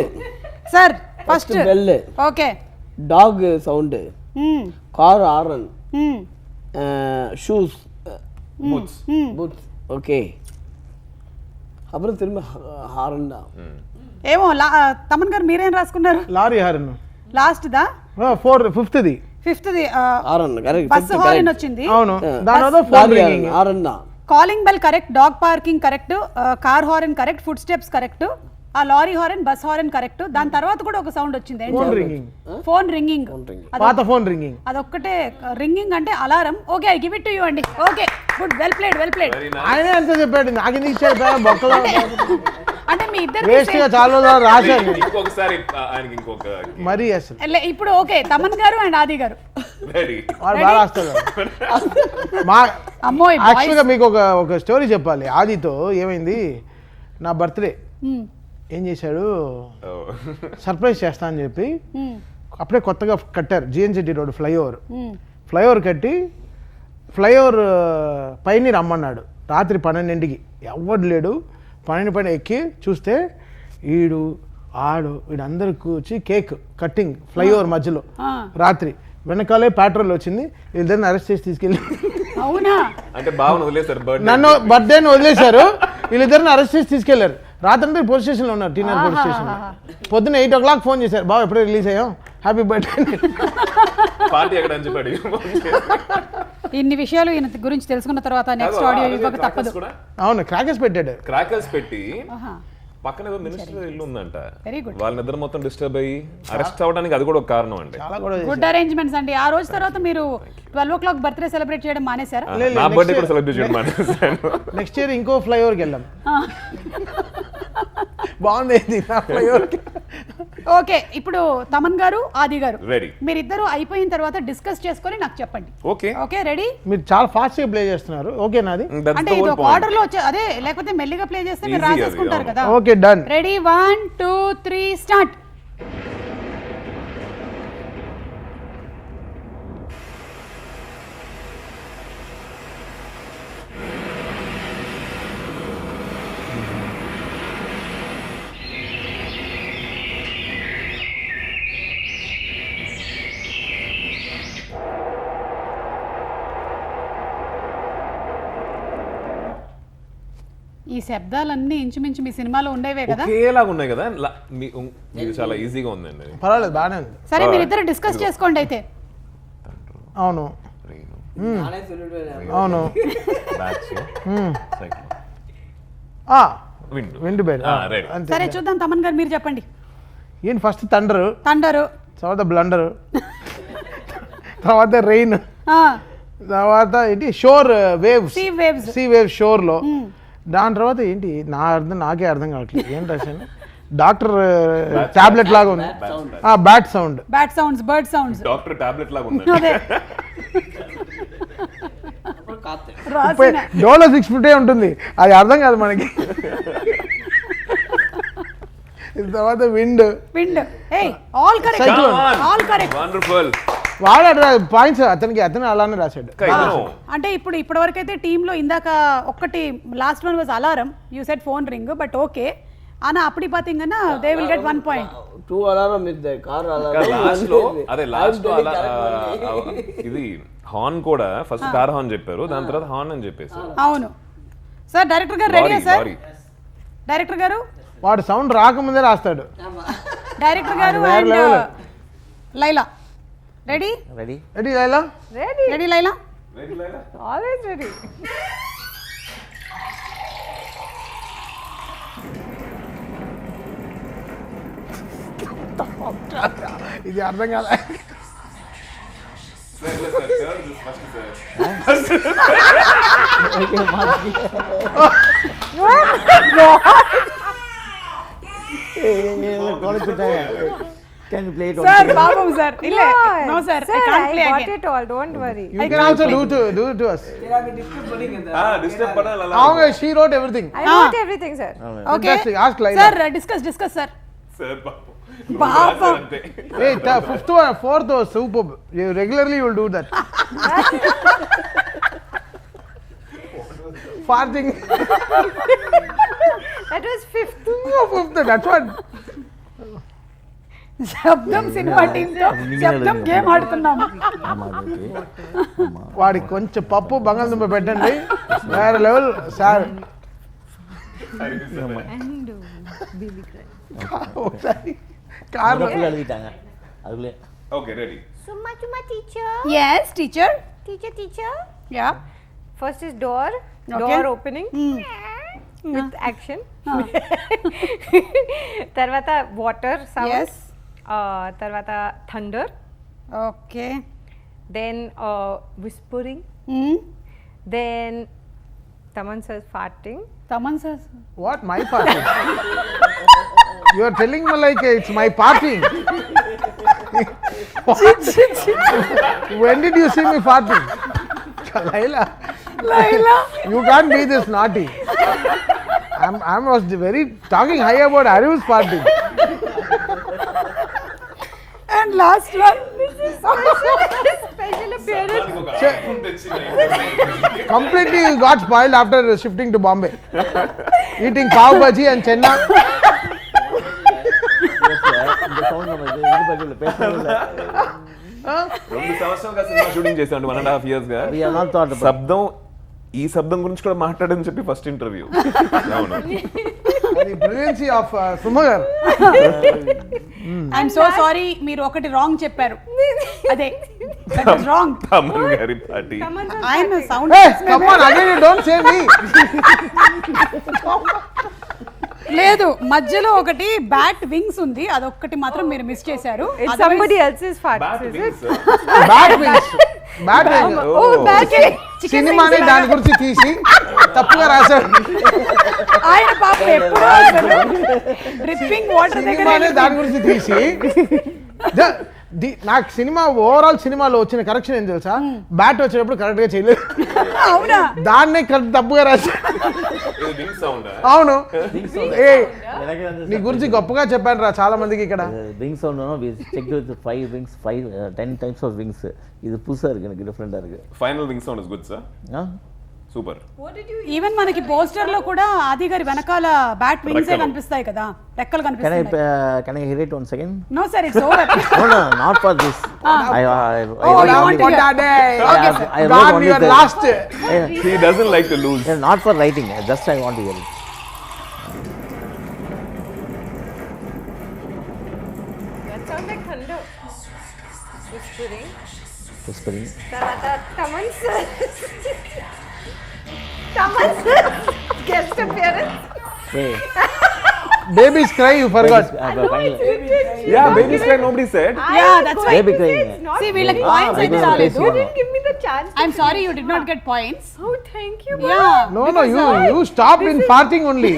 sir first bell, okay. Dog sound, car horn, shoes, boots. Okay, அப்புறம் திரும்ப ஹாரன் தான். ఏమో తమన్ గారు మీరేం రాసుకున్నారు? లారీ హారన్ లాస్ట్ దా 5th ఫిఫ్త్ది ఆరన్ కరెక్ట్ బస్ హారన్ వచ్చింది. అవును దాని వల్ల phone ringing. Horn calling bell correct, dog barking correct, car horn correct, footsteps correct, ఆ lorry horn, bus horn correct. దాని తర్వాత కూడా ఒక సౌండ్ వచ్చింది, ఫోన్ రింగింగ్. Phone ringing. పాత ఫోన్ రింగింగ్. అదొక్కటే రింగింగ్ అంటే alarm. Okay, I give it to you అండి. Okay, good, well played, well played. ఆయనే అంత చెప్పాడు, నాకు ఎందుకు ఇచ్చాడు బొక్కలో అంటే మీ ఇద్దరు వేస్ట్ గా చాలా రాశాను ఇంకొకసారి ఆయనకి ఇంకొక మరీ అసలు ఇప్పుడు ఓకే, తమన్ గారు అండ్ ఆది గారు. రెడీ. వాడు బాగా రాస్తాడు. మా అమ్మోయ్ యాక్చువల్గా మీకు ఒక స్టోరీ చెప్పాలి. ఆదితో ఏమైంది, నా బర్త్డే ఏం చేశాడు, సర్ప్రైజ్ చేస్తా అని చెప్పి అప్పుడే కొత్తగా కట్టారు జిఎన్సిటీ రోడ్ ఫ్లైఓవర్ కట్టి ఫ్లైఓవర్ పైన రమ్మన్నాడు రాత్రి 12ంటికి. ఎవడు లేడు. 12 పైన ఎక్కి చూస్తే వీడందరూ కూర్చి కేక్ కట్టింగ్ ఫ్లైఓవర్ మధ్యలో రాత్రి. వెనకాలే పెట్రోల్ వచ్చింది, వీళ్ళిద్దరిని అరెస్ట్ చేసి తీసుకెళ్ళి అవునా అంటే బావను వదిలేశారు, నన్ను బర్త్డేని వదిలేశారు, వీళ్ళిద్దరిని అరెస్ట్ చేసి తీసుకెళ్లారు. రాత్రి పోలీస్ స్టేషన్లో ఉన్నారు, టీనర్ పోలీస్ స్టేషన్లో. పొద్దున్న 8 o'clock ఫోన్ చేశారు, బావ ఎప్పుడే రిలీజ్ అయ్యాం, హ్యాపీ బర్త్డే. పార్టీ ఎక్కడ అని చెప్పాడు. ఇన్ని విషయాలు ఈయన గురించి తెలుసుకున్న తర్వాత నెక్స్ట్ ఆడియో ఇవ్వక తప్పదు. అవును, క్రాకర్స్ పెట్టాడు. క్రాకర్స్ పెట్టి పక్కన ఏదో మినిస్టర్ ఇల్లు ఉందంట, వెరీ గుడ్. వాళ్ళ నిద్ర మొత్తం డిస్టర్బ్ అయ్యి అరెస్ట్ అవ్వడానికి అది కూడా ఒక కారణం అండి. చాలా కూడా గుడ్ అరేంజ్మెంట్స్ అండి. ఆ రోజు తర్వాత మీరు 12 o'clock బర్త్డే సెలబ్రేట్ చేయడం మానేశారా? నా బర్త్డే కూడా సెలబ్రేట్ చేయడం మానేశాను. నెక్స్ట్ ఇయర్ ఇంకో ఫ్లైఓవర్కి వెళ్ళాం. బాగుంది ఫ్లైఓవర్కి. ఓకే, ఇప్పుడు తమన్ గారు, ఆది గారు రెడీ. మీరిద్దరు అయిపోయిన తర్వాత డిస్కస్ చేసుకొని నాకు చెప్పండి. Okay okay, ready? మీరు చాలా ఫాస్ట్ గా ప్లే చేస్తున్నారు. ఓకే నాది అంటే ఇది ఒక ఆర్డర్ లో వచ్చే అదే, లేకపోతే మెల్లిగా ప్లే చేస్తే మీరు Easy రాసేసుకుంటారు అది, కదా. Okay done. Ready, 1 2 3 start. ఈ శబ్దాలన్నీ ఇంచుమించు మీ సినిమాలో ఉండేవే కదా. ఒకేలాగా ఉన్నాయి కదా, మీకు చాలా ఈజీగా ఉందండి. పర్వాలేదు, బాగానే ఉంది. సరే, మీరిద్దరు డిస్కస్ చేసుకోండి అయితే. అవును అవును విండ్ బైర్. సరే చూద్దాం, తమన్ గారు మీరు చెప్పండి. ఏంటి ఫస్ట్ థండర్, తర్వాత బ్లండర్, తర్వాత రెయిన్, తర్వాత ఏంటి షోర్ వేవ్స్, సీ వేవ్స్ షోర్ లో. దాని తర్వాత ఏంటి నాకే అర్థం కావట్లేదు ఏం రాశాను. డాక్టర్ టాబ్లెట్ లాగా ఉంది, bat sound, bird sounds, doctor tablet లాగా ఉంది. డోలో 6 ఉంటుంది, అది అర్థం కాదు మనకి. తర్వాత విండ్, ఆల్ కరెక్ట్. వండర్ఫుల్. వాడు పాయింట్స్ అతను అలానే రాశాడు. అంటే ఇప్పటి వరకు అయితే టీమ్ లో ఇందాక ఒక్కటి last one was alarm, you said phone ring, but okay ఆనా అప్పటి పాతింగనా they will get 1 point. 2 alarm is the car alarm. Last లో అదే లాస్ట్ లో ఇది హార్న్ కూడా ఫస్ట్ కార్ హార్న్ చెప్పారు, దాని తర్వాత హార్న్ అని చెప్పేసారు. అవును సార్. డైరెక్టర్ గారు రెడీయా సార్? డైరెక్టర్ గారు వాడు సౌండ్ రాకముందే రాస్తాడు. డైరెక్టర్ గారు and Laila ready? Ready Laila? Ready Laila? Always ready. ఇది అర్థం కాదు. Can you play it on Sir, Babam sir. No sir, I can't play I got again. it all, don't worry. You can also do to us. Disturb పడాలి. అవును, she wrote everything. I wrote everything, sir. Okay. Fantastic. Ask Laila. Sir, discuss sir. Sir, Babam. Hey, 5th one, 4th was superb. You regularly will do that. Farting. That was 5th. That's what. శబ్దం cinema team తో శబ్దం game ఆడుతున్నాము. వాడికి కొంచెం పప్పు బంగాళదుంప పెట్టండి, వేరే level sir. And baby cry. ఒకసారి కార్లో పిల్లలు అడిగిட்டாங்க அதுக்குள்ளே okay ready Summa Chuma teacher. yes teacher Teacher. Yeah First is door. Okay. Door opening. With action. Tarvata water sound. Yes. Tarvata thunder. Okay Then whispering. Then Taman says farting. Thaman sir what my parking you are telling me like it's my parking when did you see me farting Laila you can't be this naughty I was very talking high about Ariv's farting and last one Special appearance. completely got spoiled after shifting to Bombay eating pav bhaji and chenna இந்த sound நம்ம இது பக்கத்தில் பேசவே 2 సంవత్సరాలుగా cinema shooting చేశాను 1.5 years గా we are not thought about శబ్దం ఈ శబ్దం గురించి కూడా మాట్లాడని చెప్పి ఫస్ట్ ఇంటర్వ్యూ అవును the brilliancy of Sumagar I'm so sorry మీరు ఒకటి రాంగ్ చెప్పారు అదే రాంగ్ తమన్ గారి పార్టీ Taman says ఆయన farting. Sound hey come on again you don't say me లేదు మధ్యలో ఒకటి బ్యాట్ వింగ్స్ ఉంది అదొక్కటి మాత్రం మీరు మిస్ చేశారు It's somebody else's fart. Bat Is wings, it? bad wings bad wings Oh, bat wing. సినిమాని దాని గురించి తీసి తప్పుగా రాశాడు ఆయన పాపం ఎప్పుడో డ్రిప్పింగ్ వాటర్ దగ్గర సినిమానే దాని గురించి తీసి నాకు సినిమా ఓవరాల్ సినిమాలో వచ్చిన కరెక్షన్ ఏం తెలుసా బ్యాట్ వచ్చేటప్పుడు కరెక్ట్ గా చేయలేదు అవునా దాన్నే కరెక్ట్ తప్పుగా రాశాడు ఇది వింగ్ సౌండ్ అవును ఏ எனக்கு வந்து నీ గురించి గొప్పగా చెప్పాను రా చాలా మందికి ఇక్కడ wing sound we checked with 5 wings 10 types of wings இது புதுசா இருக்கு எனக்கு டிஃபரெண்டா இருக்கு final wing sound is good sir super even మనకి పోస్టర్ లో కూడా ఆది గారి వెనకాల బ్యాట్ వింగ్స్ కనిపిస్తాయి కదా రెక్కలు can కనిపిస్తాయి I hear it once again no sir it's over no not for this I Oh, wrote you only want to the- I wrote God, only you are the- last. He doesn't like to lose Yeah, not for writing just I want to hear it That sounds like thunder. Whispering. whispering Tarvata Taman says. Taman says. Guest appearance. hey Babies cry, you forgot. finally yeah babies cry nobody said yeah that's why baby crying See, వీళ్ళకి పాయింట్స్ అయితే because రాలేదు you didn't Give me the chance. I'm sorry you did not get points Oh, thank you. Yeah No, you stopped in farting only.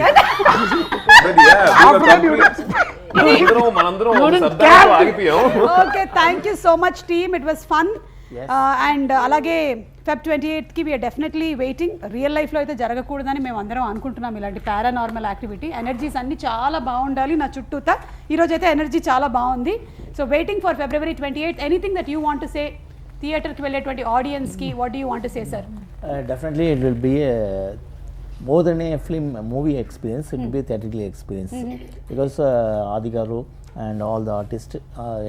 మనందరం ఒక శబ్దంతో ఆగిపోయాం okay thank you so much team it was fun and అలాగే Feb 28th కి we're definitely waiting real లైఫ్లో అయితే జరగకూడదని మేము అందరం అనుకుంటున్నాం ఇలాంటి పారానార్మల్ యాక్టివిటీ ఎనర్జీస్ అన్ని చాలా బాగుండాలి నా చుట్టూతా ఈరోజు అయితే ఎనర్జీ చాలా బాగుంది so waiting for February 28th anything that you want to say థియేటర్కి వెళ్ళేటువంటి ఆడియన్స్కి what do you want to say sir definitely it will be more than a movie experience it will be a theatrical experience because Adi Garu and all the artists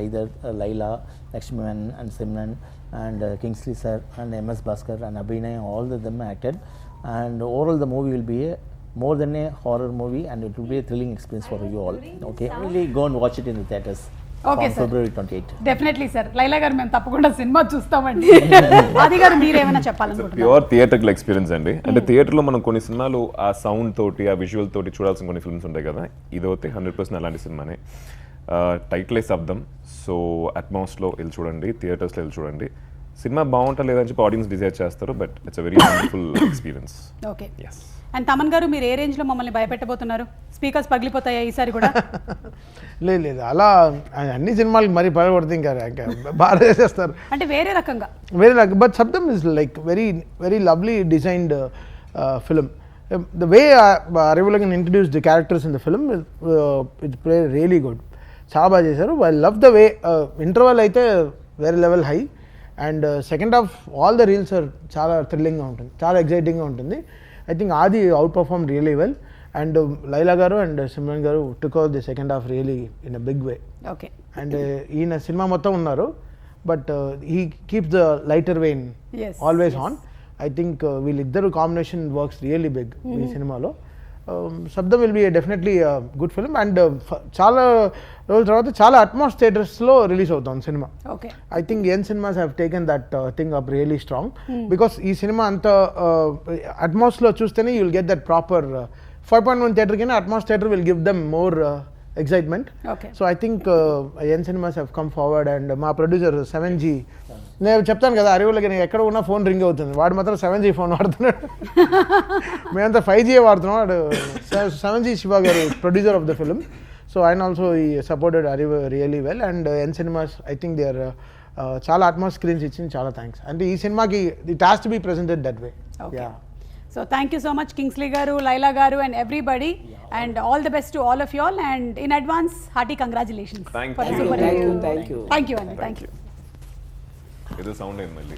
either Laila, Lakshman and Simran and Kingsley sir and MS Bhaskar and Abhinay all of them acted and overall the movie will be more than a horror movie and it will be a thrilling experience for you all okay really go and watch it in the theaters Okay, on sir. February 28th definitely sir Laila గారు మేము తప్పకుండా cinema చూస్తామండి ఆది గారు మీరేమైనా చెప్పాలనుకుంటున్నారు pure theatrical experience అండి అంటే థియేటర్లో మనం కొన్ని సినిమాలు ఆ సౌండ్ తోటి ఆ విజువల్ తోటి చూడాల్సిన కొన్ని ఫిల్మ్స్ ఉంటాయి కదా ఇదైతే 100% అలాంటి సినిమానే టైటిలే శబ్దం సో అట్మాస్లో వెళ్ళి చూడండి థియేటర్స్లో వెళ్ళి చూడండి సినిమా బాగుంటా లేదని చెప్పి ఆడియన్స్ డిసైడ్ చేస్తారు but it's a very wonderful experience okay yes and Thaman garu మీరు ఏ రేంజ్ లో మమ్మల్ని భయపెట్టబోతున్నారు స్పీకర్స్ పగిలిపోతాయా ఈసారి కూడా లేదు అలా అన్ని సినిమాలకి మరీ పడగొడితే ఇంకా బాగా చేసేస్తారు అంటే వేరే రకంగా very like but Sabdam is like very lovely designed film the way Arivulagan introduced the characters in the film it played really good చాలా బాగా చేశారు I love the way interval అయితే very level high and second half all the reels are చాలా thrilling గా ఉంటుంది చాలా exciting గా ఉంటుంది I think Adi outperformed really well and Laila garu and Simran garu took out the second half really in a big way okay and ఈయన సినిమా మొత్తం ఉన్నారు but he keeps the lighter vein Yes, always on I think వీళ్ళిద్దరు combination works really big ఈ సినిమాలో శబ్దం will be definitely good film and చాలా రోజుల తర్వాత చాలా అట్మాస్ థియేటర్స్లో రిలీజ్ అవుతుంది సినిమా. Okay. I think Yen Cinemas have taken that thing up really strong because ఈ సినిమా అంత అట్మాస్లో చూస్తేనే you will get that proper 5.1 theatre కింద Atmos theatre will give them more excitement. Okay. So I think Yen Cinemas have come forward and మా producer 7G నేను చెప్తాను కదా అరివులకి నేను ఎక్కడ ఉన్నా ఫోన్ రింగ్ అవుతుంది, వాడు మాత్రం 7G ఫోన్ వాడుతున్నాడు. మేమంతా 5G వాడుతున్నాం. వాడు 7G శివ గారు producer of the film. So and also he supported Arivu really well and Yen Cinemas I think they are చాలా అట్మాస్ స్క్రీన్స్ ఇచ్చింది, చాలా థ్యాంక్స్. అంటే ఈ సినిమాకి it has to be presented that way. Okay. So thank you so much Kingsley garu, Laila garu and everybody and all the best to all of you all and in advance hearty congratulations. Thank for the you. super hit. Thank you. Thank you Anil. Thank you. ఏదో sound అయింది మళ్ళీ.